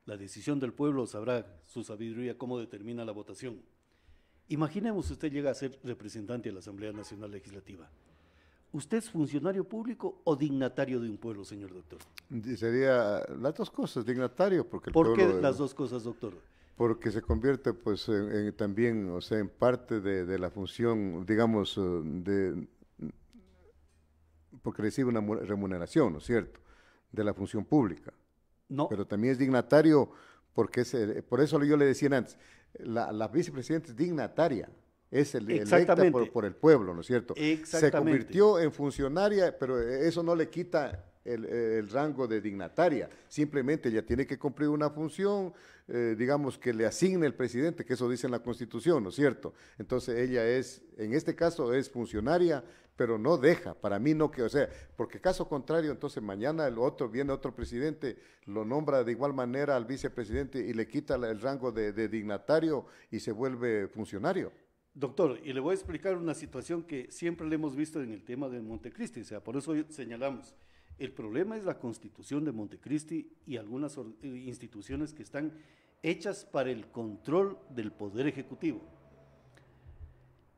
la decisión del pueblo sabrá su sabiduría cómo determina la votación. Imaginemos que usted llega a ser representante de la Asamblea Nacional Legislativa. ¿Usted es funcionario público o dignatario de un pueblo, señor doctor? Sería las dos cosas, dignatario, porque el ¿Por qué pueblo, las dos cosas, doctor? Porque se convierte pues también, o sea, en parte de la función, digamos, porque recibe una remuneración, ¿no es cierto?, de la función pública. No. Pero también es dignatario porque por eso yo le decía antes, la vicepresidenta es dignataria, es electa por el pueblo, ¿no es cierto? Se convirtió en funcionaria, pero eso no le quita el rango de dignataria, simplemente ella tiene que cumplir una función, digamos, que le asigne el presidente, que eso dice en la Constitución, ¿no es cierto? Entonces ella en este caso es funcionaria, pero no deja, para mí no, o sea, porque caso contrario, entonces mañana viene otro presidente, lo nombra de igual manera al vicepresidente y le quita el rango de dignatario y se vuelve funcionario. Doctor, y le voy a explicar una situación que siempre le hemos visto en el tema de Montecristi, o sea, por eso señalamos, el problema es la Constitución de Montecristi y algunas instituciones que están hechas para el control del Poder Ejecutivo.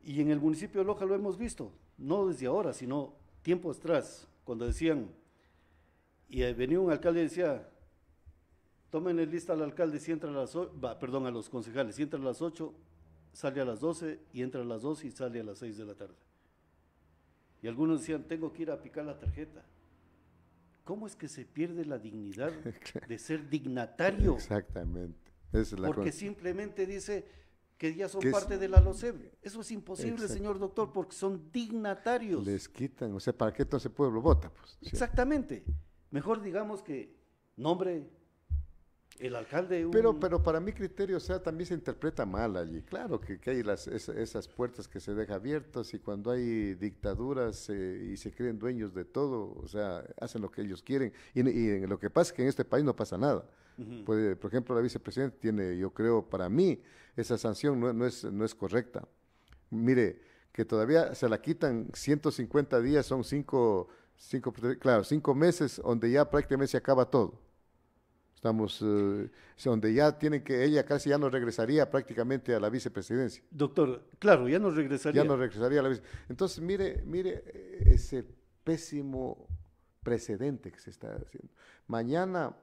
Y en el municipio de Loja lo hemos visto, no desde ahora, sino tiempo atrás, cuando decían, y venía un alcalde y decía, tómenle lista al alcalde si entra a las 8, a los concejales, si entra a las 8, sale a las 12 y entra a las 2 y sale a las 6 de la tarde. Y algunos decían, tengo que ir a picar la tarjeta. ¿Cómo es que se pierde la dignidad de ser dignatario? Exactamente. Porque simplemente dice que ya son parte de la LOCEP. Eso es imposible, señor doctor, porque son dignatarios. Les quitan, o sea, ¿para qué todo ese pueblo vota? Pues, exactamente. Mejor digamos que nombre el alcalde. Pero para mi criterio, o sea, también se interpreta mal allí. Claro que hay esas puertas que se dejan abiertas y cuando hay dictaduras y se creen dueños de todo, o sea, hacen lo que ellos quieren. Y lo que pasa es que en este país no pasa nada. Por ejemplo, la vicepresidenta tiene, yo creo, para mí, esa sanción no es correcta. Mire, que todavía se la quitan 150 días, son 5 meses, donde ya prácticamente se acaba todo. Estamos, donde ya ella casi ya no regresaría prácticamente a la vicepresidencia. Doctor, claro, ya no regresaría. Ya no regresaría a la vicepresidencia. Entonces, mire ese pésimo precedente que se está haciendo. Mañana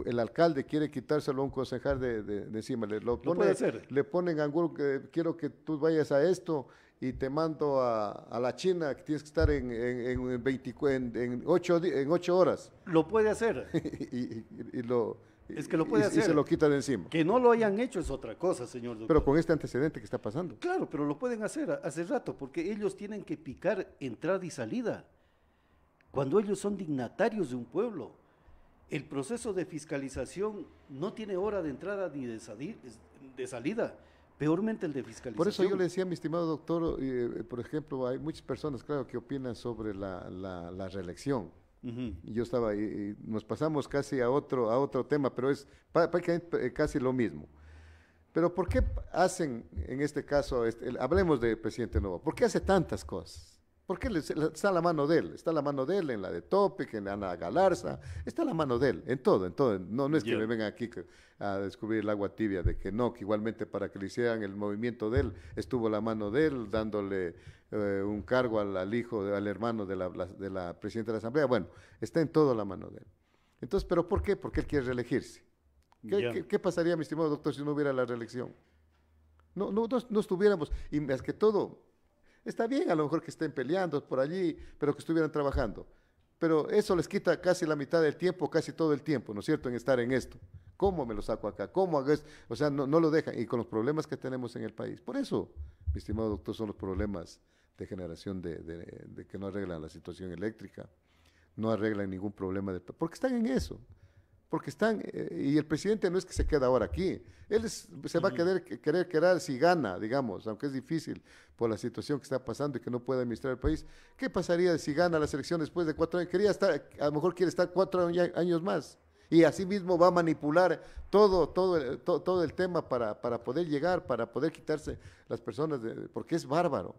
el alcalde quiere quitárselo a un concejal de encima, le ponen algo que quiero que tú vayas a esto y te mando a la China, que tienes que estar en 8 horas. Lo puede hacer. y lo, Es que lo puede hacer. Y se lo quita de encima. Que no lo hayan hecho es otra cosa, señor doctor. Pero con este antecedente que está pasando. Claro, pero lo pueden hacer hace rato, porque ellos tienen que picar entrada y salida. Cuando ellos son dignatarios de un pueblo, el proceso de fiscalización no tiene hora de entrada ni de salida, peormente el de fiscalización. Por eso yo le decía, mi estimado doctor, por ejemplo, hay muchas personas, claro, que opinan sobre la reelección. Y yo estaba ahí, y nos pasamos casi a otro tema, pero es prácticamente casi lo mismo. Pero ¿por qué hacen, en este caso, hablemos del presidente Novoa, ¿por qué hace tantas cosas? ¿Por qué está la mano de él? Está la mano de él en la de Topic, en Ana Galarza, está la mano de él, en todo. No es que me vengan aquí a descubrir el agua tibia, de que no, que igualmente para que le hicieran el movimiento de él, estuvo la mano de él, dándole un cargo al hijo, al hermano de la presidenta de la Asamblea. Bueno, está en todo la mano de él. Entonces, ¿pero por qué? Porque él quiere reelegirse. ¿Qué pasaría, mi estimado doctor, si no hubiera la reelección? No estuviéramos, y más que todo, está bien a lo mejor que estén peleando por allí, pero que estuvieran trabajando. Pero eso les quita casi la mitad del tiempo, casi todo el tiempo, ¿no es cierto?, en estar en esto. ¿Cómo me lo saco acá? ¿Cómo hago esto? O sea, no lo dejan, y con los problemas que tenemos en el país. Por eso, mi estimado doctor, son los problemas de generación de que no arreglan la situación eléctrica, no arreglan ningún problema, porque están en eso. Porque están, y el presidente no es que se queda ahora aquí, él se va a querer quedar si gana, digamos, aunque es difícil por la situación que está pasando y que no puede administrar el país. ¿Qué pasaría si gana las elecciones después de 4 años? A lo mejor quiere estar 4 años más, y así mismo va a manipular todo el tema para poder llegar, para poder quitarse las personas, porque es bárbaro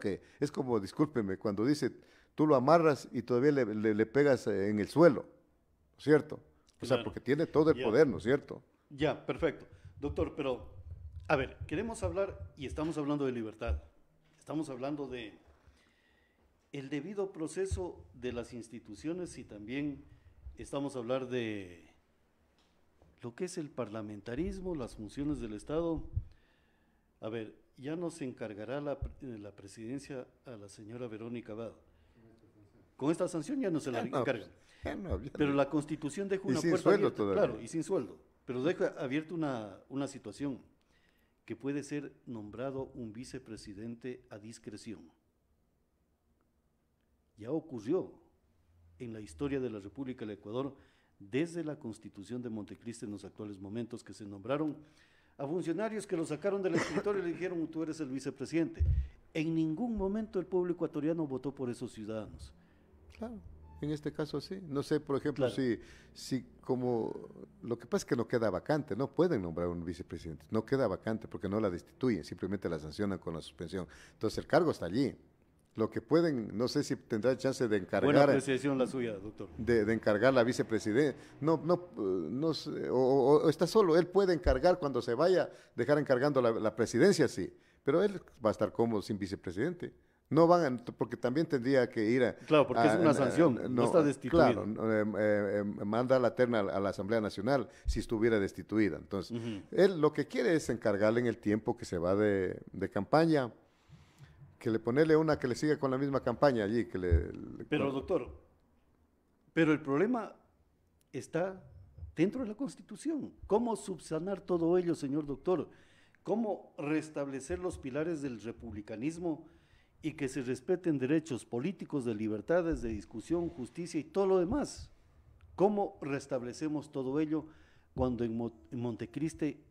que, es como, discúlpeme, cuando dice, tú lo amarras y todavía le pegas en el suelo. ¿Cierto? O sea, porque tiene todo el poder, ¿no es cierto? Ya, perfecto. Doctor, pero, a ver, queremos hablar, y estamos hablando de libertad, estamos hablando de el debido proceso de las instituciones y también estamos hablando de lo que es el parlamentarismo, las funciones del Estado. A ver, ya nos encargará la presidencia a la señora Verónica Abad. Con esta sanción ya no se la encargan. Pero la Constitución deja una puerta abierta, claro, y sin sueldo, pero deja abierta una situación que puede ser nombrado un vicepresidente a discreción. Ya ocurrió en la historia de la República del Ecuador desde la Constitución de Montecristi en los actuales momentos, que se nombraron a funcionarios que lo sacaron del escritorio y le dijeron, tú eres el vicepresidente. En ningún momento el pueblo ecuatoriano votó por esos ciudadanos. Claro. En este caso sí, no sé, por ejemplo, claro. si como, lo que pasa es que no queda vacante, no pueden nombrar un vicepresidente, no queda vacante porque no la destituyen, simplemente la sancionan con la suspensión. Entonces el cargo está allí. Lo que pueden, no sé si tendrá chance de encargar. Buena apreciación la suya, doctor. De encargar la vicepresidenta, o está solo, él puede encargar cuando se vaya, dejar encargando la presidencia, sí, pero él va a estar cómodo sin vicepresidente. No van, porque también tendría que ir a... Claro, porque es una sanción, no está destituido. Claro, manda la terna a la Asamblea Nacional si estuviera destituida. Entonces, él lo que quiere es encargarle en el tiempo que se va de campaña, que le ponerle una que le siga con la misma campaña allí. Pero, doctor, pero el problema está dentro de la Constitución. ¿Cómo subsanar todo ello, señor doctor? ¿Cómo restablecer los pilares del republicanismo y que se respeten derechos políticos, de libertades, de discusión, justicia y todo lo demás? ¿Cómo restablecemos todo ello cuando en Montecristi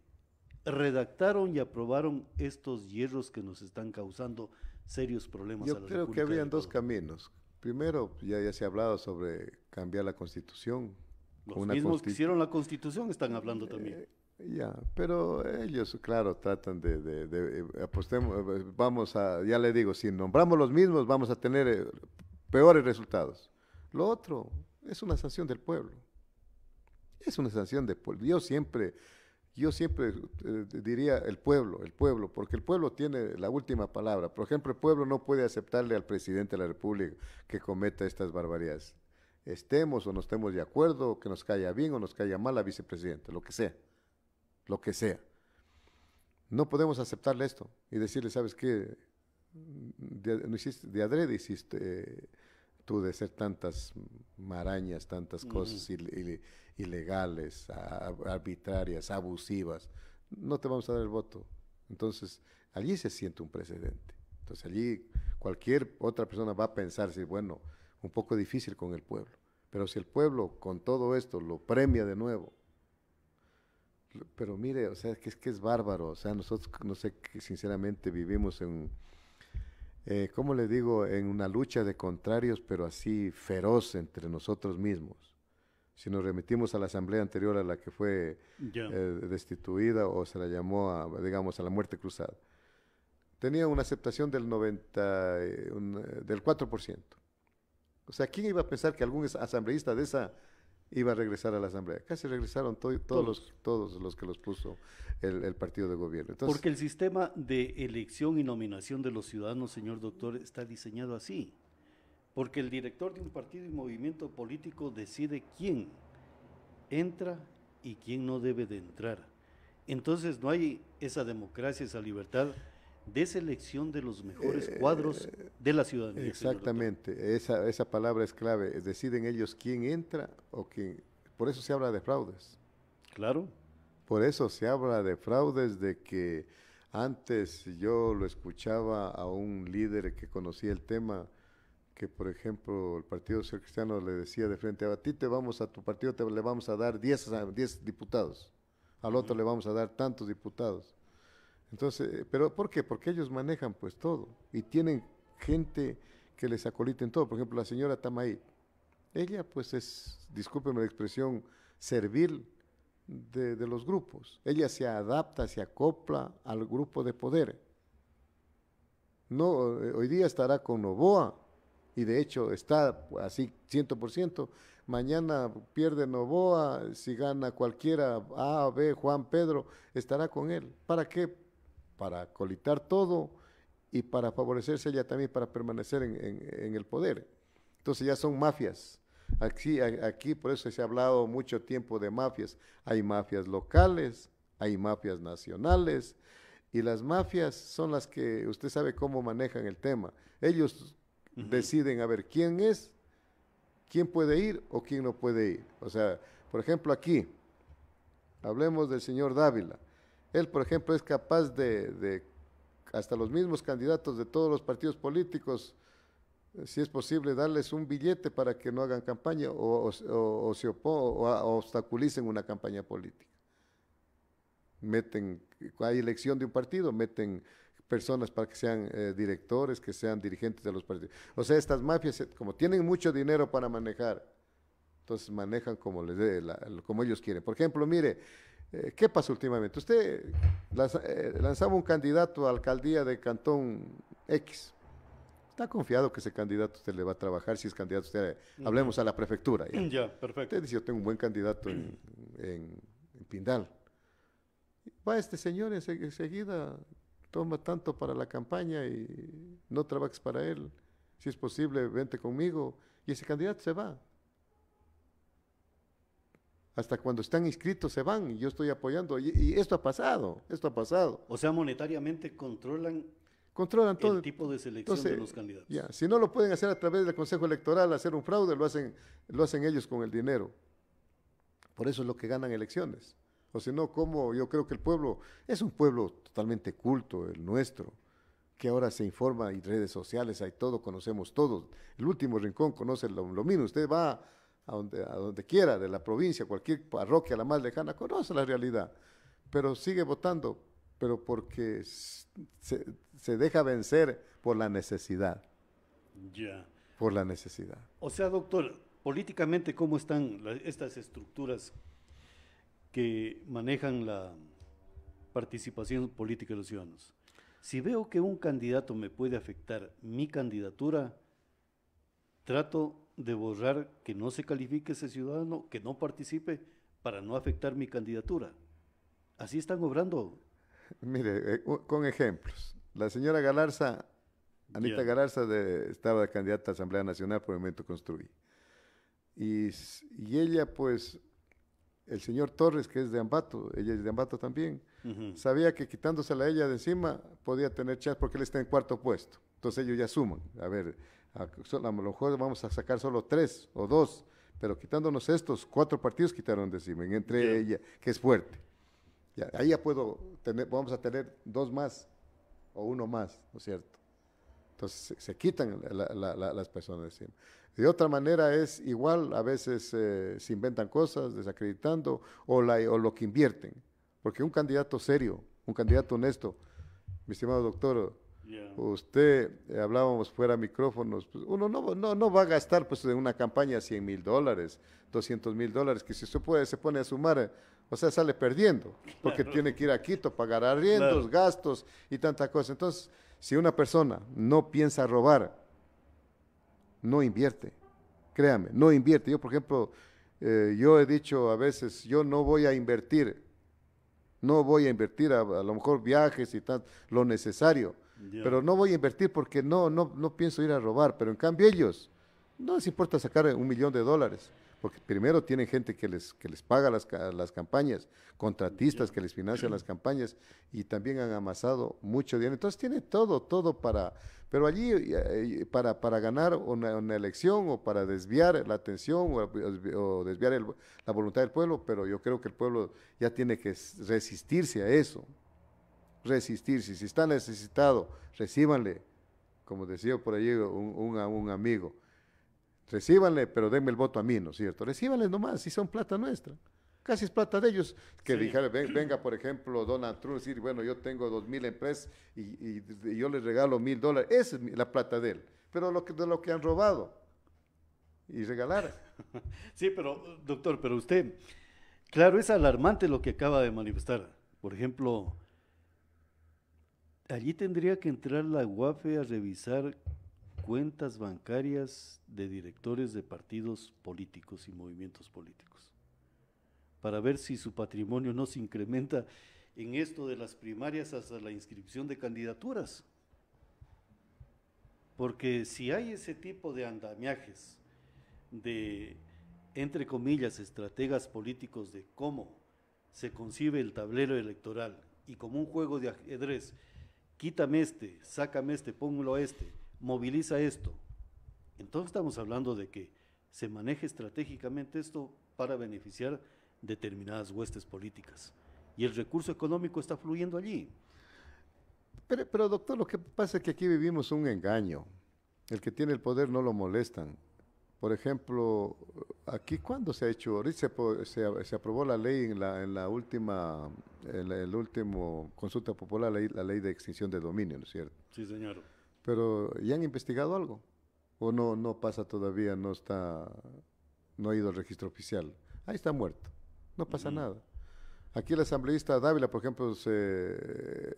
redactaron y aprobaron estos hierros que nos están causando serios problemas a la República? Yo creo que habían dos caminos. Primero, ya se ha hablado sobre cambiar la Constitución. Los mismos que hicieron la Constitución están hablando también. Ya, pero ellos, claro, tratan apostemos, ya le digo, si nombramos los mismos, vamos a tener peores resultados. Lo otro es una sanción del pueblo. Es una sanción del pueblo. Yo siempre diría el pueblo, porque el pueblo tiene la última palabra. Por ejemplo, el pueblo no puede aceptarle al presidente de la República que cometa estas barbaridades. Estemos o no estemos de acuerdo, que nos caiga bien o nos caiga mal la vicepresidenta, lo que sea. No podemos aceptarle esto y decirle, ¿sabes qué? No hiciste, de adrede hiciste tú de hacer tantas marañas, tantas cosas ilegales, arbitrarias, abusivas. No te vamos a dar el voto. Entonces, allí se siente un precedente. Entonces, allí cualquier otra persona va a pensar, si, bueno, un poco difícil con el pueblo. Pero si el pueblo con todo esto lo premia de nuevo, pero mire, o sea, que es bárbaro. O sea, nosotros, no sé, que sinceramente vivimos en, ¿cómo le digo? En una lucha de contrarios, pero así feroz entre nosotros mismos. Si nos remitimos a la asamblea anterior a la que fue destituida o se la llamó, digamos, a la muerte cruzada, tenía una aceptación del 90, del 4%. O sea, ¿quién iba a pensar que algún asambleísta de esa iba a regresar a la asamblea? Casi regresaron todos los que los puso el partido de gobierno. Entonces, porque el sistema de elección y nominación de los ciudadanos, señor doctor, está diseñado así. Porque el director de un partido y movimiento político decide quién entra y quién no debe de entrar. Entonces no hay esa democracia, esa libertad de selección de los mejores cuadros de la ciudadanía. Exactamente, esa palabra es clave. Deciden ellos quién entra o quién. Por eso se habla de fraudes. Claro. Por eso se habla de fraudes, de que antes yo lo escuchaba a un líder que conocía el tema, que por ejemplo el Partido Social Cristiano le decía de frente, a ti a tu partido le vamos a dar 10 diputados, al otro le vamos a dar tantos diputados. Entonces, ¿pero por qué? Porque ellos manejan pues todo y tienen gente que les acolita en todo. Por ejemplo, la señora Tamaí, ella pues es, discúlpeme la expresión, servil de los grupos. Ella se adapta, se acopla al grupo de poder. No, hoy día estará con Noboa y de hecho está así 100%. Mañana pierde Noboa, si gana cualquiera, A, B, Juan, Pedro, estará con él. ¿Para qué? Para acolitar todo y para favorecerse ella también para permanecer en el poder. Entonces ya son mafias. Aquí por eso se ha hablado mucho tiempo de mafias. Hay mafias locales, hay mafias nacionales y las mafias son las que usted sabe cómo manejan el tema. Ellos deciden a ver quién es, quién puede ir o quién no puede ir. O sea, por ejemplo aquí, hablemos del señor Dávila. Él, por ejemplo, es capaz de hasta los mismos candidatos de todos los partidos políticos, si es posible, darles un billete para que no hagan campaña o se opongan o obstaculicen una campaña política. Hay elección de un partido, meten personas para que sean directores, que sean dirigentes de los partidos. O sea, estas mafias, como tienen mucho dinero para manejar, entonces manejan como como ellos quieren. Por ejemplo, mire, ¿qué pasó últimamente? Usted lanzaba un candidato a alcaldía de Cantón X. ¿Está confiado que ese candidato usted le va a trabajar? Si es candidato, usted, hablemos a la prefectura. Ya, perfecto. Usted dice, yo tengo un buen candidato en Pindal. Va este señor enseguida, toma tanto para la campaña y no trabajes para él. Si es posible, vente conmigo. Y ese candidato se va. Hasta cuando están inscritos se van y yo estoy apoyando. Y esto ha pasado, O sea, monetariamente controlan todo el tipo de selección. Entonces, de los candidatos. Ya, si no lo pueden hacer a través del Consejo Electoral, hacer un fraude, lo hacen ellos con el dinero. Por eso es lo que ganan elecciones. O si no, como yo creo que el pueblo es un pueblo totalmente culto, el nuestro, que ahora se informa en redes sociales, hay todo, conocemos todo. El último rincón conoce lo mismo. Usted va a donde quiera, de la provincia, cualquier parroquia, la más lejana, conoce la realidad, pero sigue votando, pero porque se deja vencer por la necesidad. Ya. Por la necesidad. O sea, doctor, políticamente, ¿cómo están estas estructuras que manejan la participación política de los ciudadanos? Si veo que un candidato me puede afectar mi candidatura, trato de borrar que no se califique ese ciudadano, que no participe, para no afectar mi candidatura. Así están obrando. Mire, con ejemplos. La señora Galarza, Anita Galarza, estaba de candidata a la Asamblea Nacional por el Movimiento Construí. Y ella, pues, el señor Torres, que es de Ambato, ella es de Ambato también, sabía que quitándosela a ella de encima podía tener chance porque él está en cuarto puesto. Entonces ellos ya suman, a ver, a lo mejor vamos a sacar solo 3 o 2, pero quitándonos estos 4 partidos quitaron de encima, entre ella, que es fuerte. Ya, ahí ya vamos a tener 2 más o 1 más, ¿no es cierto? Entonces se quitan las personas de encima. De otra manera es igual, a veces se inventan cosas desacreditando o lo que invierten, porque un candidato serio, un candidato honesto, mi estimado doctor, usted, hablábamos fuera micrófonos, pues uno no va a gastar pues en una campaña $100,000, $200,000, que si se pone a sumar, o sea, sale perdiendo, porque tiene que ir a Quito, pagar arriendos, gastos y tanta cosa. Entonces, si una persona no piensa robar, no invierte, créame, no invierte. Yo, por ejemplo, yo he dicho a veces, yo no voy a invertir, a lo mejor viajes y tal, lo necesario, pero no voy a invertir porque no pienso ir a robar, pero en cambio ellos, no les importa sacar $1,000,000, porque primero tienen gente que les paga las campañas, contratistas que les financian las campañas y también han amasado mucho dinero. Entonces tiene todo pero allí para ganar una elección o para desviar la atención o desviar la voluntad del pueblo, pero yo creo que el pueblo ya tiene que resistirse a eso, resistirse. Si está necesitado, recíbanle, como decía por allí un amigo. Recíbanle, pero denme el voto a mí, ¿no es cierto? Recíbanle nomás, si son plata nuestra. Casi es plata de ellos. Que dijera, venga, por ejemplo, Donald Trump, decir, bueno, yo tengo 2,000 empresas y yo les regalo $1,000. Esa es la plata de él. Pero de lo que han robado y regalar. Sí, pero, doctor, pero usted, claro, es alarmante lo que acaba de manifestar. Por ejemplo, allí tendría que entrar la UAFE a revisar cuentas bancarias de directores de partidos políticos y movimientos políticos, para ver si su patrimonio no se incrementa en esto de las primarias hasta la inscripción de candidaturas. Porque si hay ese tipo de andamiajes, de, entre comillas, estrategas políticos de cómo se concibe el tablero electoral y como un juego de ajedrez, quítame este, sácame este, póngalo a este, moviliza esto. Entonces estamos hablando de que se maneje estratégicamente esto para beneficiar determinadas huestes políticas. Y el recurso económico está fluyendo allí. Pero doctor, lo que pasa es que aquí vivimos un engaño. El que tiene el poder no lo molestan. Por ejemplo, aquí cuando se ha hecho, ahorita se aprobó la ley en la última, el último consulta popular, la ley de extinción de dominio, ¿no es cierto? Sí, señor. Pero ¿ya han investigado algo? ¿O no pasa todavía, no ha ido al registro oficial? Ahí está muerto, no pasa nada. Aquí el asambleísta Dávila, por ejemplo, se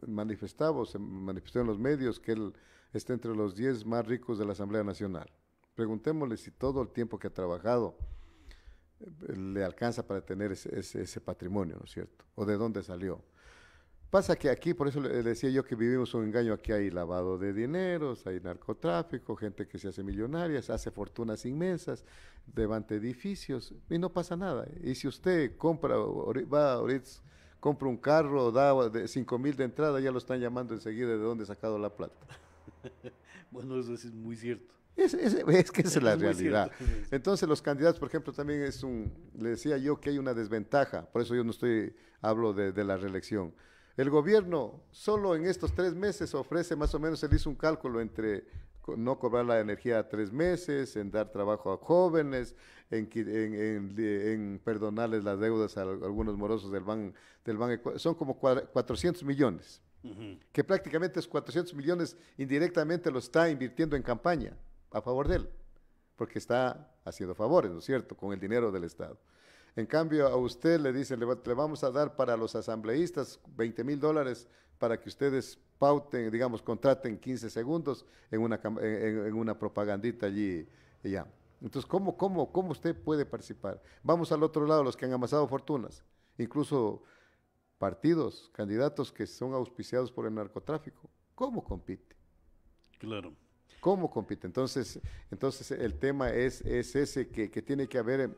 manifestó en los medios que él está entre los 10 más ricos de la Asamblea Nacional. Preguntémosle si todo el tiempo que ha trabajado le alcanza para tener ese patrimonio, ¿no es cierto? ¿O de dónde salió? Pasa que aquí, por eso le decía yo que vivimos un engaño, aquí hay lavado de dineros, hay narcotráfico, gente que se hace millonaria, se hace fortunas inmensas, levanta edificios y no pasa nada. Y si usted compra un carro, da 5,000 de entrada, ya lo están llamando enseguida de dónde ha sacado la plata. Bueno, eso es muy cierto. Es que esa es la realidad. Entonces los candidatos, por ejemplo, también le decía yo que hay una desventaja, por eso yo hablo de la reelección. El gobierno solo en estos 3 meses ofrece más o menos, él hizo un cálculo entre no cobrar la energía a 3 meses, en dar trabajo a jóvenes, en perdonarles las deudas a algunos morosos del banco, son como 400 millones, que prácticamente esos 400 millones indirectamente los está invirtiendo en campaña a favor de él, porque está haciendo favores, ¿no es cierto?, con el dinero del Estado. En cambio, a usted le dicen, le vamos a dar para los asambleístas $20,000 para que ustedes pauten, digamos, contraten 15 segundos en una propagandita allí y ya. Entonces, ¿cómo usted puede participar? Vamos al otro lado, los que han amasado fortunas, incluso partidos, candidatos que son auspiciados por el narcotráfico. ¿Cómo compite? Claro. ¿Cómo compite? Entonces el tema es ese que tiene que haber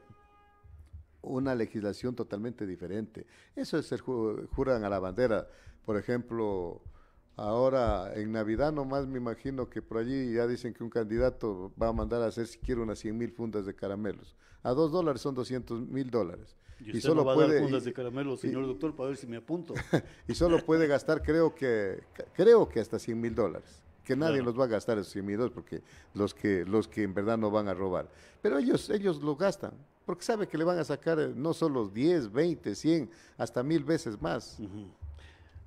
una legislación totalmente diferente. Eso es el juran a la bandera. Por ejemplo, ahora en Navidad nomás me imagino que por allí ya dicen que un candidato va a mandar a hacer siquiera unas 100,000 fundas de caramelos. A $2 son $200,000. Y usted no va a dar fundas de caramelos, señor doctor, para ver si me apunto. Y solo puede gastar, creo que hasta $100,000. Que nadie Claro. los va a gastar esos $100,000 porque los que en verdad no van a robar. Pero ellos lo gastan, porque saben que le van a sacar no solo 10, 20, 100, hasta 1,000 veces más. Ujú.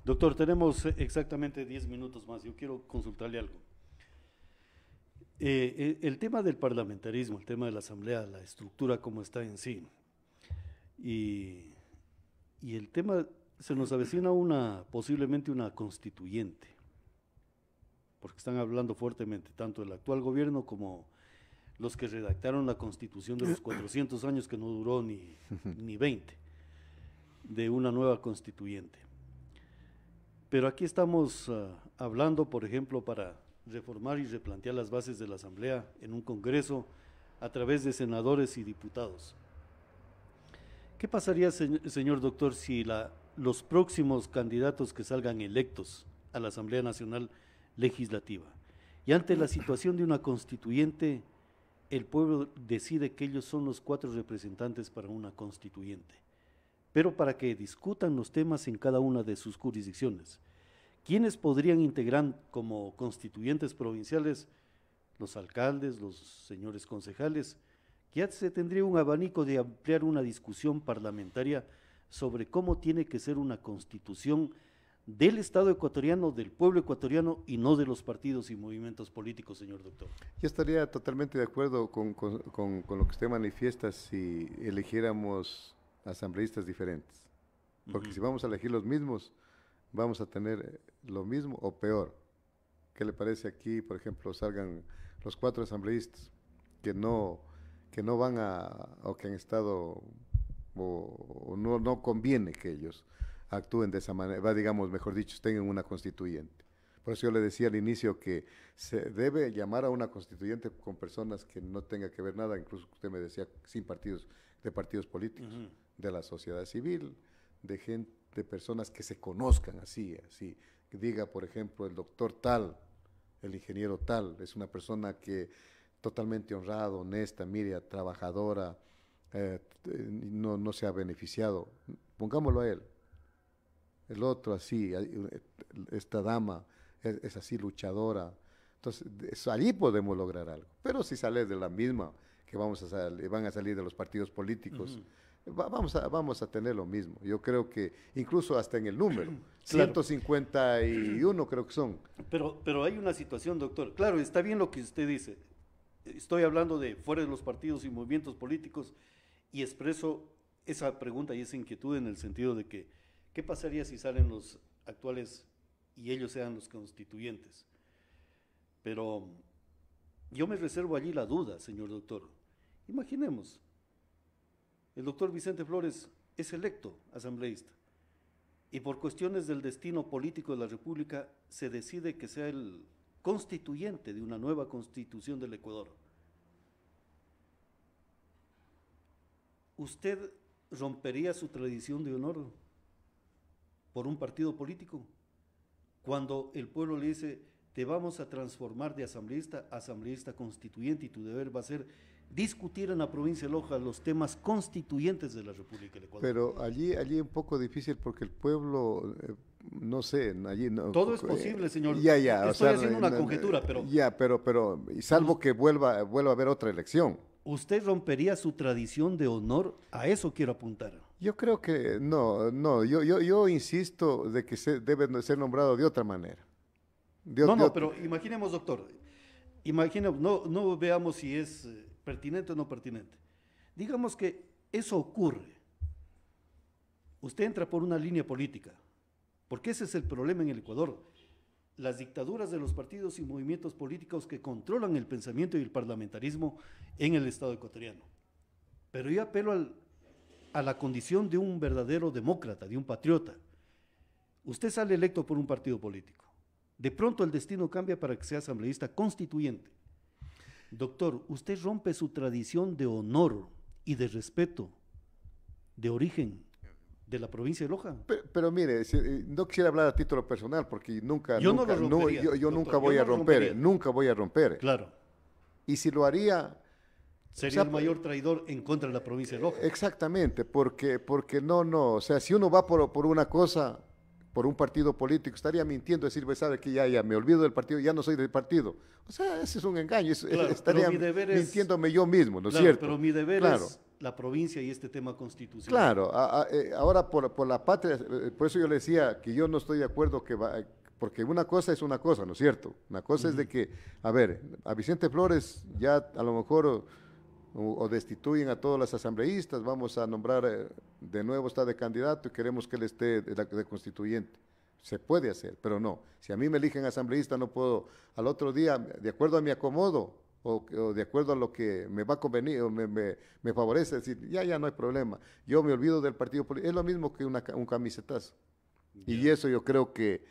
Doctor, tenemos exactamente 10 minutos más. Yo quiero consultarle algo. El tema del parlamentarismo, el tema de la asamblea, la estructura como está en sí, y, y el tema, se nos avecina posiblemente una constituyente, porque están hablando fuertemente, tanto el actual gobierno como los que redactaron la constitución de los 400 años, que no duró ni 20, de una nueva constituyente. Pero aquí estamos hablando, por ejemplo, para reformar y replantear las bases de la Asamblea en un Congreso a través de senadores y diputados. ¿Qué pasaría, señor doctor, si los próximos candidatos que salgan electos a la Asamblea Nacional Legislativa y ante la situación de una constituyente, el pueblo decide que ellos son los 4 representantes para una constituyente, pero para que discutan los temas en cada una de sus jurisdicciones? ¿Quiénes podrían integrar como constituyentes provinciales? Los alcaldes, los señores concejales. Ya se tendría un abanico de ampliar una discusión parlamentaria sobre cómo tiene que ser una constitución del Estado ecuatoriano, del pueblo ecuatoriano, y no de los partidos y movimientos políticos, señor doctor. Yo estaría totalmente de acuerdo con lo que usted manifiesta si eligiéramos asambleístas diferentes. Porque si vamos a elegir los mismos, vamos a tener lo mismo o peor. ¿Qué le parece aquí, por ejemplo, salgan los 4 asambleístas que no van o que han estado, o no conviene que ellos actúen de esa manera, digamos, mejor dicho, tengan una constituyente? Por eso yo le decía al inicio que se debe llamar a una constituyente con personas que no tenga que ver nada, incluso usted me decía, sin partidos, de partidos políticos, de la sociedad civil, de personas que se conozcan así, que diga, por ejemplo, el doctor tal, el ingeniero tal, es una persona que totalmente honrada, honesta, mire, trabajadora, no se ha beneficiado, pongámoslo a él. El otro así, esta dama es así luchadora. Entonces, allí podemos lograr algo. Pero si sale de la misma, que van a salir de los partidos políticos, vamos a tener lo mismo. Yo creo que incluso hasta en el número, claro. 151 creo que son. Pero hay una situación, doctor. Claro, está bien lo que usted dice. Estoy hablando de fuera de los partidos y movimientos políticos y expreso esa pregunta y esa inquietud en el sentido de que, ¿qué pasaría si salen los actuales y ellos sean los constituyentes? Pero yo me reservo allí la duda, señor doctor. Imaginemos, el doctor Vicente Flores es electo asambleísta y por cuestiones del destino político de la República se decide que sea el constituyente de una nueva constitución del Ecuador. ¿Usted rompería su tradición de honor por un partido político? Cuando el pueblo le dice, te vamos a transformar de asambleísta a asambleísta constituyente y tu deber va a ser discutir en la provincia de Loja los temas constituyentes de la República del Ecuador. Pero allí un poco difícil porque el pueblo, no sé, allí no. Todo es posible, señor. Ya. Estoy haciendo una conjetura, pero. Ya, pero, y salvo que vuelva a haber otra elección. ¿Usted rompería su tradición de honor? A eso quiero apuntar. Yo creo que no, yo insisto de que debe ser nombrado de otra manera. Pero imaginemos, doctor, no veamos si es pertinente o no pertinente. Digamos que eso ocurre. Usted entra por una línea política, porque ese es el problema en el Ecuador. Las dictaduras de los partidos y movimientos políticos que controlan el pensamiento y el parlamentarismo en el Estado ecuatoriano. Pero yo apelo a la condición de un verdadero demócrata, de un patriota. Usted sale electo por un partido político. De pronto el destino cambia para que sea asambleísta constituyente. Doctor, usted rompe su tradición de honor y de respeto de origen de la provincia de Loja. Pero mire, no quisiera hablar a título personal porque nunca, Yo nunca, no lo rompería, yo doctor, nunca yo voy no a lo romper, rompería. nunca voy a romper. Claro, Y si lo haría, sería o sea, el mayor traidor en contra de la provincia de Loja. exactamente, porque no, o sea, si uno va por una cosa, por un partido político, estaría mintiendo, decir, pues sabe que ya me olvido del partido, ya no soy del partido. O sea, ese es un engaño, Claro, estaría pero mi deber es, mintiéndome yo mismo, ¿no es claro, cierto? pero mi deber Claro. es la provincia y este tema constitucional. Claro, ahora por la patria, por eso yo le decía que yo no estoy de acuerdo porque una cosa es una cosa, ¿no es cierto? Una cosa es de que, a ver, a Vicente Flores ya a lo mejor o destituyen a todos los asambleístas, vamos a nombrar, de nuevo está de candidato y queremos que él esté de constituyente. Se puede hacer, pero no. Si a mí me eligen asambleísta, no puedo al otro día, de acuerdo a mi acomodo, o de acuerdo a lo que me va a convenir o me favorece, decir, ya no hay problema. Yo me olvido del partido político. Es lo mismo que un camisetazo. Y eso yo creo que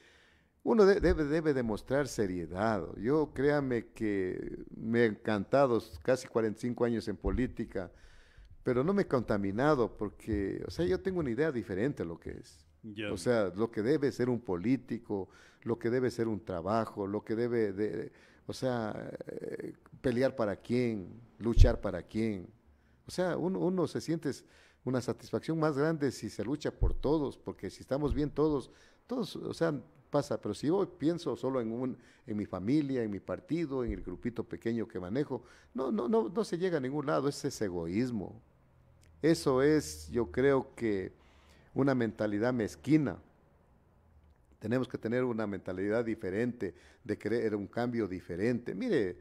uno debe demostrar seriedad. Yo créame que me he encantado casi 45 años en política, pero no me he contaminado porque, o sea, yo tengo una idea diferente de lo que es. Ya. O sea, lo que debe ser un político, lo que debe ser un trabajo, lo que o sea, pelear para quién, luchar para quién. O sea, uno se siente una satisfacción más grande si se lucha por todos, porque si estamos bien todos, o sea, pasa. Pero si yo pienso solo en mi familia, en mi partido, en el grupito pequeño que manejo, no se llega a ningún lado. Ese es egoísmo. Eso es, yo creo que una mentalidad mezquina. Tenemos que tener una mentalidad diferente, de querer un cambio diferente. Mire,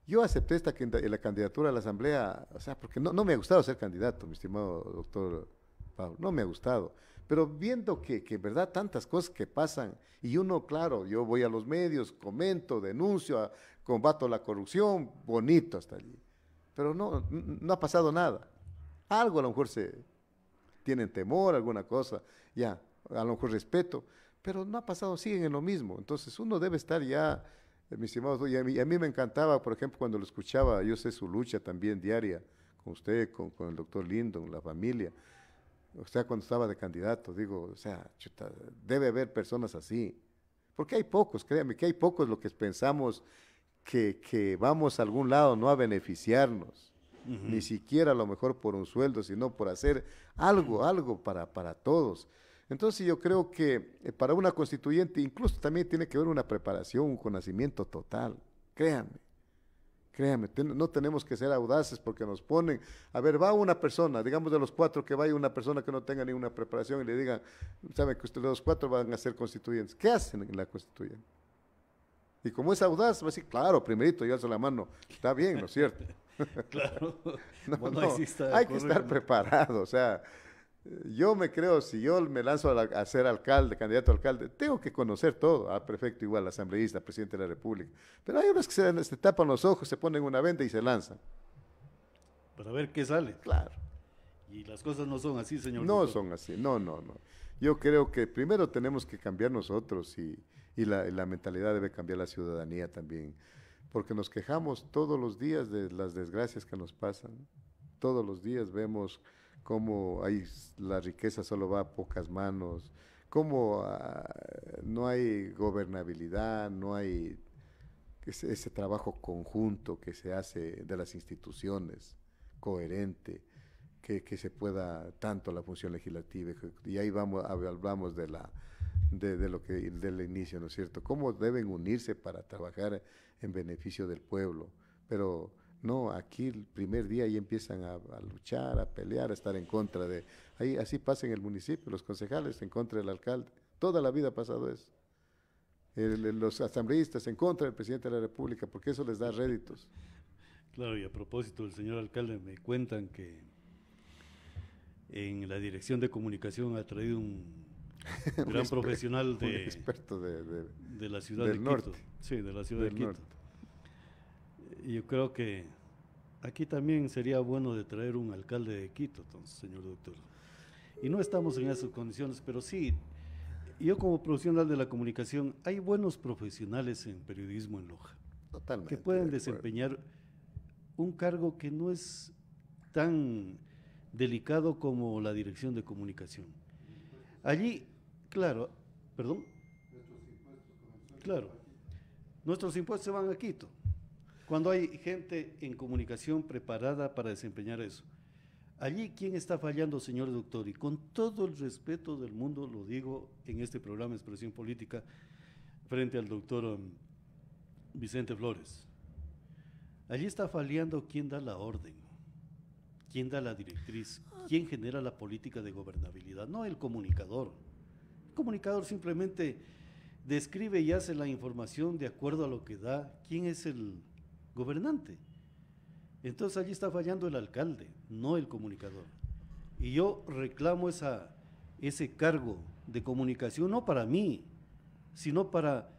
yo acepté la candidatura a la Asamblea, o sea, porque no me ha gustado ser candidato, mi estimado doctor Pablo, no me ha gustado. Pero viendo que verdad, tantas cosas que pasan, y uno, claro, yo voy a los medios, comento, denuncio, combato la corrupción, bonito hasta allí. Pero no ha pasado nada. Algo a lo mejor tienen temor, alguna cosa, ya, a lo mejor respeto, pero no ha pasado, siguen en lo mismo. Entonces uno debe estar ya, mi estimado, y a mí me encantaba, por ejemplo, cuando lo escuchaba, yo sé su lucha también diaria, con usted, con el doctor Lindon, la familia, o sea, cuando estaba de candidato, digo, o sea, chuta, debe haber personas así, porque hay pocos, créanme, que hay pocos lo que pensamos que vamos a algún lado, no a beneficiarnos. Ni siquiera a lo mejor por un sueldo, sino por hacer algo para todos. Entonces yo creo que para una constituyente incluso también tiene que haber una preparación, un conocimiento total. Créanme, no tenemos que ser audaces porque nos ponen, a ver, va una persona, digamos de los 4 que vaya una persona que no tenga ninguna preparación y le digan, saben que ustedes los 4 van a ser constituyentes. ¿Qué hacen en la constituyente? Y como es audaz, va a decir, claro, primerito, yo alzo la mano, está bien, ¿no es cierto? Claro, hay que estar preparado, o sea, yo me creo, si yo me lanzo a ser alcalde, candidato a alcalde, tengo que conocer todo, al prefecto igual, asambleísta, presidente de la República, pero hay unos que se tapan los ojos, se ponen una venda y se lanzan. Para ver qué sale. Claro. Y las cosas no son así, señor. No doctor. son así, no. Yo creo que primero tenemos que cambiar nosotros y la mentalidad debe cambiar la ciudadanía también, porque nos quejamos todos los días de las desgracias que nos pasan. Todos los días vemos cómo la riqueza solo va a pocas manos, cómo no hay gobernabilidad, no hay ese trabajo conjunto que se hace de las instituciones, coherente, que se pueda tanto la función legislativa, y ahí hablamos del inicio, ¿no es cierto? Cómo deben unirse para trabajar en beneficio del pueblo, pero no, aquí el primer día ya empiezan a luchar, a pelear, a estar en contra así pasa en el municipio, los concejales en contra del alcalde, toda la vida ha pasado eso. Los asambleístas en contra del presidente de la República, porque eso les da réditos. Claro, y a propósito del señor alcalde, me cuentan que en la dirección de comunicación ha traído un gran profesional un experto de la ciudad del de norte. Quito. Sí, de la ciudad de Quito. Norte. Y yo creo que aquí también sería bueno de traer un alcalde de Quito, entonces, señor doctor. Y no estamos en esas condiciones, pero sí, yo como profesional de la comunicación, hay buenos profesionales en periodismo en Loja. Totalmente. Que pueden desempeñar un cargo que no es tan delicado como la dirección de comunicación. Allí, claro, perdón, claro, nuestros impuestos se van a Quito, cuando hay gente en comunicación preparada para desempeñar eso. Allí, ¿quién está fallando, señor doctor? Y con todo el respeto del mundo lo digo en este programa Expresión Política frente al doctor Vicente Flores. Allí está fallando quién da la orden, quién da la directriz, quién genera la política de gobernabilidad, no el comunicador. El comunicador simplemente describe y hace la información de acuerdo a lo que da quién es el gobernante. Entonces allí está fallando el alcalde, no el comunicador. Y yo reclamo ese cargo de comunicación, no para mí, sino para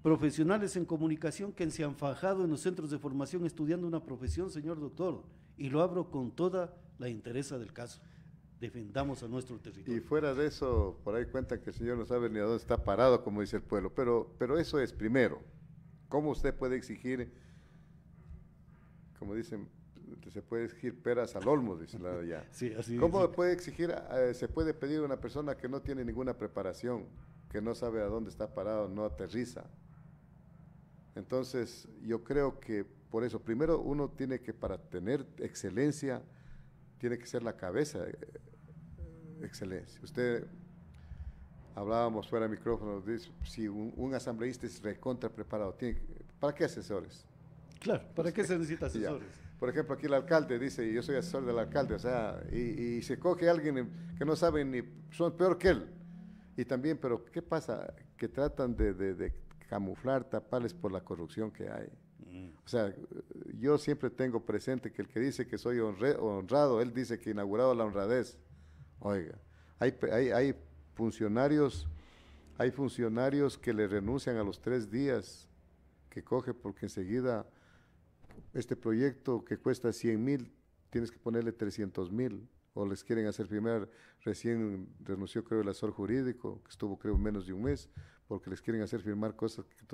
profesionales en comunicación que se han fajado en los centros de formación estudiando una profesión, señor doctor, y lo abro con toda la interés del caso. Defendamos a nuestro territorio. Y fuera de eso, por ahí cuenta que el señor no sabe ni a dónde está parado, como dice el pueblo, pero eso es primero. ¿Cómo usted puede exigir, como dicen, se puede exigir peras al olmo, dice la de allá? Sí, así ¿Cómo sí. puede exigir, se puede pedir a una persona que no tiene ninguna preparación, que no sabe a dónde está parado, no aterriza? Entonces, yo creo que por eso, primero uno tiene que, para tener excelencia, tiene que ser la cabeza de excelencia. Usted, hablábamos fuera de micrófono, dice, si un asambleísta es recontra preparado, ¿para qué asesores? Claro, ¿para qué se necesita asesores? Ya. Por ejemplo, aquí el alcalde dice, yo soy asesor del alcalde, o sea, y se coge a alguien que no sabe ni, son peor que él. Y también, pero ¿qué pasa? Que tratan de camuflar, taparles por la corrupción que hay. O sea, yo siempre tengo presente que el que dice que soy honrado, él dice que ha inaugurado la honradez. Oiga, hay funcionarios que le renuncian a los 3 días, que coge porque enseguida este proyecto que cuesta 100,000, tienes que ponerle 300,000, o les quieren hacer firmar, recién renunció creo el asesor jurídico, que estuvo creo menos de un mes, porque les quieren hacer firmar cosas que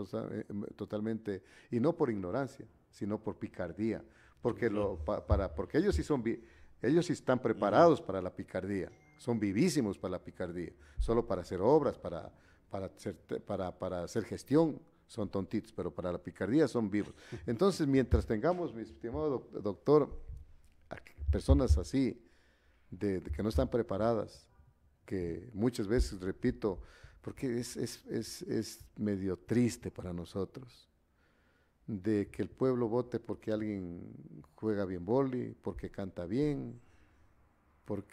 totalmente, y no por ignorancia, sino por picardía, porque, porque ellos sí están preparados para la picardía, son vivísimos para la picardía, solo para hacer obras, para hacer gestión, son tontitos, pero para la picardía son vivos. Entonces, mientras tengamos, mi estimado doctor, personas así, de que no están preparadas, que muchas veces, repito, porque es medio triste para nosotros, de que el pueblo vote porque alguien juega bien vóley, porque canta bien,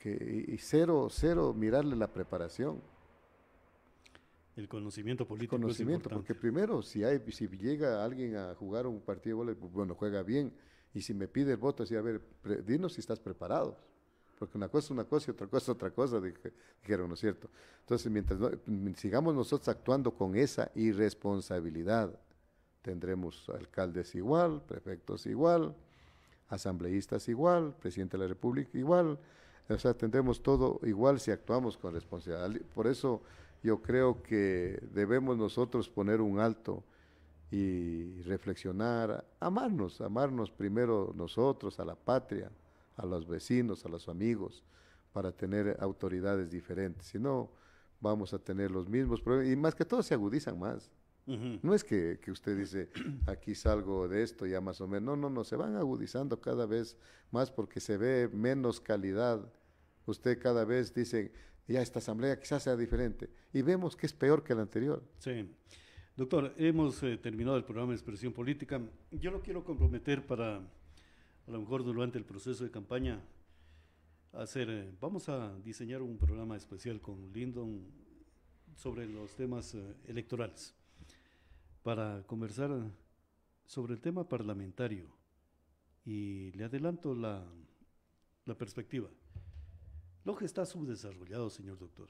y cero mirarle la preparación. El conocimiento político Conocimiento, es importante. porque primero, si llega alguien a jugar un partido de vóley, pues, bueno, juega bien, y si me pide el voto, así, a ver, dinos si estás preparado, porque una cosa es una cosa y otra cosa, dijeron, ¿no es cierto? Entonces, mientras sigamos nosotros actuando con esa irresponsabilidad, tendremos alcaldes igual, prefectos igual, asambleístas igual, presidente de la República igual, o sea, tendremos todo igual si actuamos con responsabilidad. Por eso yo creo que debemos nosotros poner un alto y reflexionar, amarnos primero nosotros, a la patria, a los vecinos, a los amigos, para tener autoridades diferentes. Si no, vamos a tener los mismos problemas, y más que todo se agudizan más. No es que usted dice, aquí salgo de esto ya más o menos, no, se van agudizando cada vez más porque se ve menos calidad. Usted cada vez dice, ya esta asamblea quizás sea diferente, y vemos que es peor que la anterior. Sí. Doctor, hemos terminado el programa de Expresión Política. Yo lo quiero comprometer para, a lo mejor durante el proceso de campaña, vamos a diseñar un programa especial con Lyndon sobre los temas electorales, para conversar sobre el tema parlamentario, y le adelanto la perspectiva. Loja está subdesarrollado, señor doctor,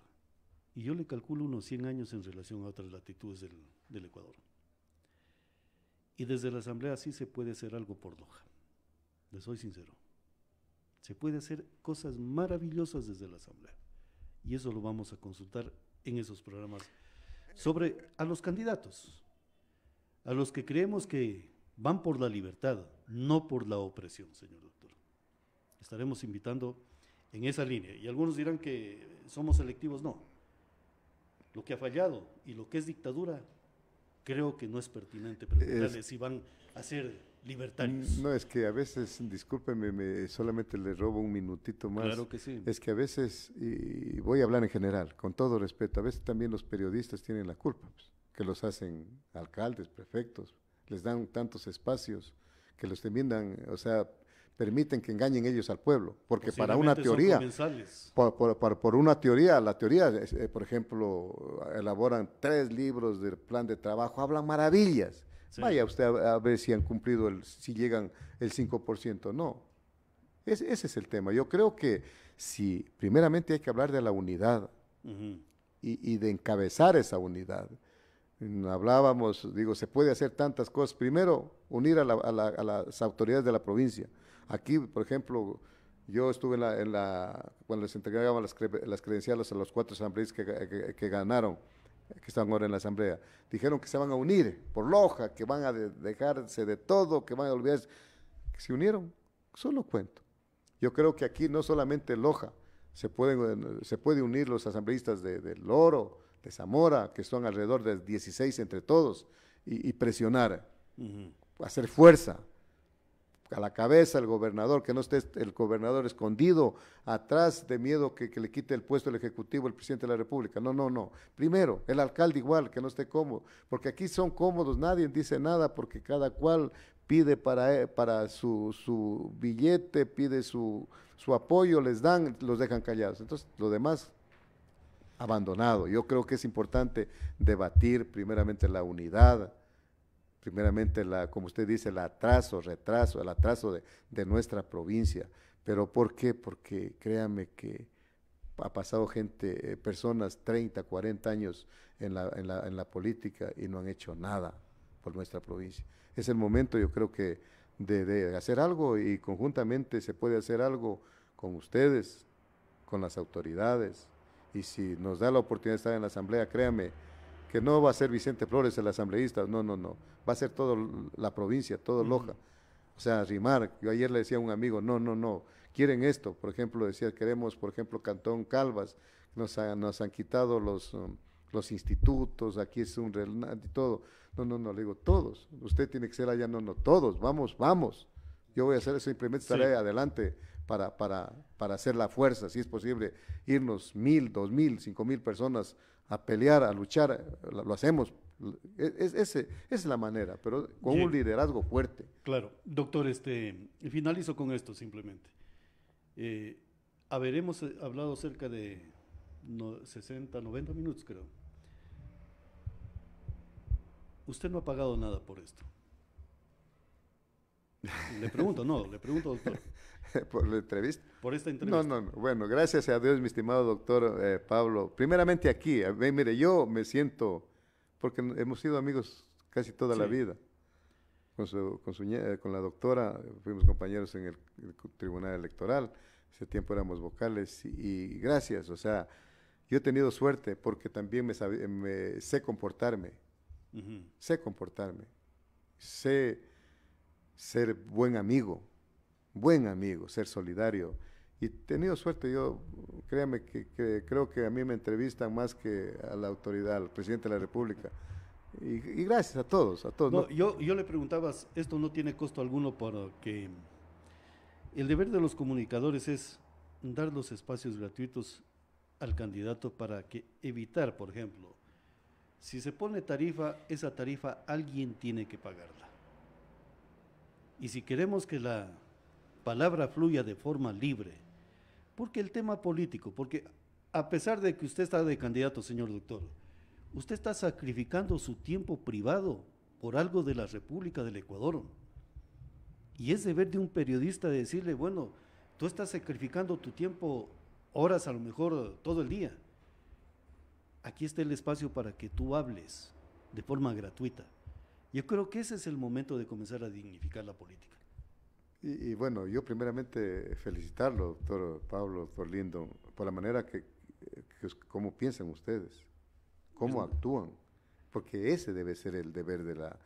y yo le calculo unos 100 años en relación a otras latitudes del Ecuador. Y desde la Asamblea sí se puede hacer algo por Loja, les soy sincero. Se puede hacer cosas maravillosas desde la Asamblea, y eso lo vamos a consultar en esos programas sobre a los candidatos, a los que creemos que van por la libertad, no por la opresión, señor doctor. Estaremos invitando en esa línea. Y algunos dirán que somos selectivos, no. Lo que ha fallado y lo que es dictadura, creo que no es pertinente preguntarles si van a ser libertarios. No, es que a veces, discúlpeme, solamente le robo un minutito más. Claro que sí. Es que a veces, y voy a hablar en general, con todo respeto, a veces también los periodistas tienen la culpa, pues, que los hacen alcaldes, prefectos, les dan tantos espacios, que los terminan, o sea, permiten que engañen ellos al pueblo, porque para una teoría, por una teoría, la teoría, por ejemplo, elaboran 3 libros del plan de trabajo, hablan maravillas. Sí. Vaya usted a ver si han cumplido, si llegan el 5%, no. Ese es el tema. Yo creo que si primeramente hay que hablar de la unidad y de encabezar esa unidad. Hablábamos, digo, se puede hacer tantas cosas. Primero, unir a las autoridades de la provincia. Aquí, por ejemplo, yo estuve cuando les entregaban las credenciales a los 4 asambleístas que ganaron, que están ahora en la asamblea, dijeron que se van a unir por Loja, que van a dejarse de todo, que van a olvidarse. Se unieron, solo cuento. Yo creo que aquí no solamente Loja, se puede unir los asambleístas de Loro, de Zamora, que son alrededor de 16 entre todos, y presionar, hacer fuerza. A la cabeza el gobernador, que no esté el gobernador escondido atrás de miedo que le quite el puesto el ejecutivo, el presidente de la República. No. Primero, el alcalde igual, que no esté cómodo, porque aquí son cómodos, nadie dice nada, porque cada cual pide para su billete, pide su apoyo, les dan, los dejan callados. Entonces, lo demás, abandonado. Yo creo que es importante debatir primeramente la unidad, primeramente, como usted dice, el atraso de nuestra provincia. ¿Pero por qué? Porque créame que ha pasado personas 30, 40 años en la política y no han hecho nada por nuestra provincia. Es el momento, yo creo que, de hacer algo, y conjuntamente se puede hacer algo con ustedes, con las autoridades, y si nos da la oportunidad de estar en la asamblea, créame, que no va a ser Vicente Flores el asambleísta, no, va a ser toda la provincia, todo Loja. O sea, arrimar. Yo ayer le decía a un amigo, no, quieren esto, por ejemplo, decía, queremos, por ejemplo, Cantón Calvas, nos han quitado los institutos, aquí es un y todo. No, le digo, todos, usted tiene que ser allá, no, todos, vamos. Yo voy a hacer eso, simplemente estaré adelante para hacer la fuerza, si es posible, irnos 1,000, 2,000, 5,000 personas a pelear, a luchar, lo hacemos. Esa es la manera, pero con un liderazgo fuerte. Claro, doctor, finalizo con esto simplemente. Hemos hablado cerca de 60, 90 minutos, creo. Usted no ha pagado nada por esto. Le pregunto, doctor. ¿Por la entrevista? Por esta entrevista. No. Bueno, gracias a Dios, mi estimado doctor Pablo. Primeramente aquí, mire, yo me siento, porque hemos sido amigos casi toda la vida. Con la doctora, fuimos compañeros en el Tribunal Electoral, ese tiempo éramos vocales, y gracias, o sea, yo he tenido suerte porque también sé comportarme, sé ser buen amigo, ser solidario, y he tenido suerte. Yo, créame que creo que a mí me entrevistan más que a la autoridad, al presidente de la República, y gracias a todos. No, yo le preguntaba, esto no tiene costo alguno, porque el deber de los comunicadores es dar los espacios gratuitos al candidato para evitar, por ejemplo, si se pone tarifa, esa tarifa alguien tiene que pagarla. Y si queremos que la palabra fluya de forma libre, porque el tema político, porque a pesar de que usted está de candidato, señor doctor, usted está sacrificando su tiempo privado por algo de la República del Ecuador. Y es deber de un periodista decirle, bueno, tú estás sacrificando tu tiempo, horas a lo mejor todo el día. Aquí está el espacio para que tú hables de forma gratuita. Yo creo que ese es el momento de comenzar a dignificar la política. Y bueno, yo primeramente felicitarlo, doctor Pablo, doctor Lindo, por la manera cómo piensan ustedes, cómo actúan, porque ese debe ser el deber de la...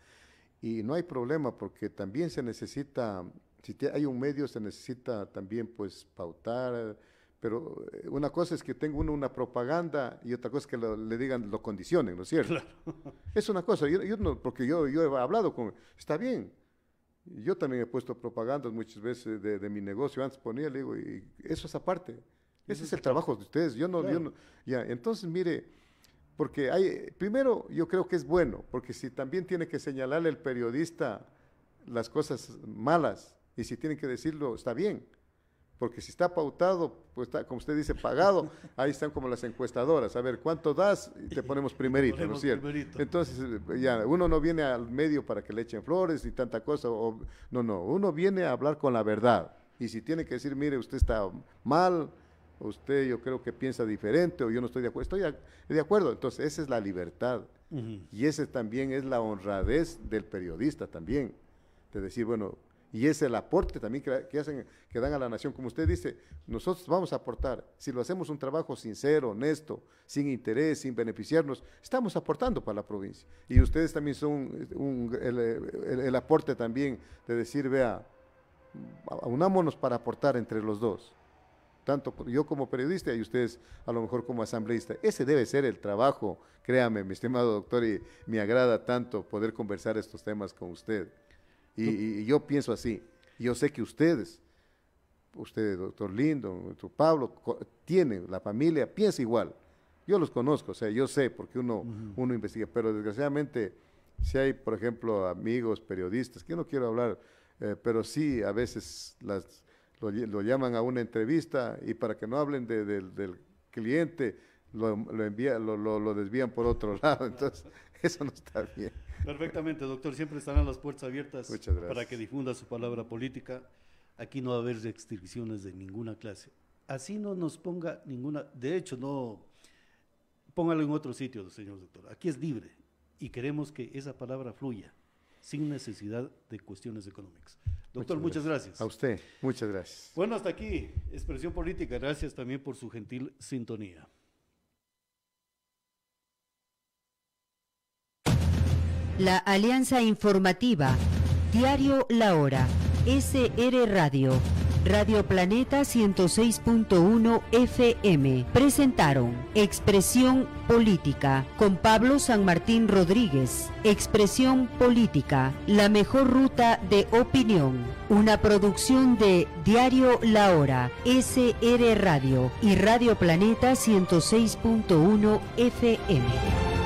Y no hay problema, porque también se necesita, si hay un medio, se necesita también pues pautar, Pero una cosa es que tenga uno una propaganda y otra cosa es que le digan, lo condicionen, ¿no es cierto? Claro. Es una cosa, yo no, porque yo he hablado con, está bien, yo también he puesto propagandas muchas veces de mi negocio, antes ponía, le digo, y eso es aparte, ese es el trabajo de ustedes, Claro. ya, entonces mire, porque primero yo creo que es bueno, porque si también tiene que señalarle el periodista las cosas malas, y si tiene que decirlo, está bien, porque si está pautado, pues está, como usted dice, pagado, ahí están como las encuestadoras, a ver, ¿cuánto das? Y te ponemos primerito, ¿no es cierto? Primerito. Entonces, ya, uno no viene al medio para que le echen flores y tanta cosa, no, uno viene a hablar con la verdad, y si tiene que decir, mire, usted está mal, usted yo creo que piensa diferente, o yo no estoy de acuerdo, de acuerdo, entonces esa es la libertad, y ese también es la honradez del periodista también, de decir, bueno, y es el aporte también que dan a la nación. Como usted dice, nosotros vamos a aportar. Si lo hacemos un trabajo sincero, honesto, sin interés, sin beneficiarnos, estamos aportando para la provincia. Y ustedes también son el aporte también de decir, vea, unámonos para aportar entre los dos. Tanto yo como periodista y ustedes a lo mejor como asambleísta. Ese debe ser el trabajo, créame, mi estimado doctor, y me agrada tanto poder conversar estos temas con usted. Y yo pienso así, yo sé que usted, doctor Lindo, doctor Pablo, tienen, la familia piensa igual. Yo los conozco, o sea, yo sé, porque uno investiga, pero desgraciadamente, si hay, por ejemplo, amigos, periodistas, que yo no quiero hablar, pero sí, a veces lo llaman a una entrevista y para que no hablen del cliente, lo desvían por otro lado, entonces eso no está bien. Perfectamente, doctor. Siempre estarán las puertas abiertas para que difunda su palabra política. Aquí no va a haber restricciones de ninguna clase. Así no nos ponga ninguna, de hecho, no, póngalo en otro sitio, señor doctor. Aquí es libre y queremos que esa palabra fluya sin necesidad de cuestiones económicas. Doctor, muchas gracias. A usted, muchas gracias. Bueno, hasta aquí, Expresión Política. Gracias también por su gentil sintonía. La Alianza Informativa, Diario La Hora, SR Radio, Radio Planeta 106.1 FM, presentaron Expresión Política con Pablo San Martín Rodríguez. Expresión Política, la mejor ruta de opinión. Una producción de Diario La Hora, SR Radio y Radio Planeta 106.1 FM.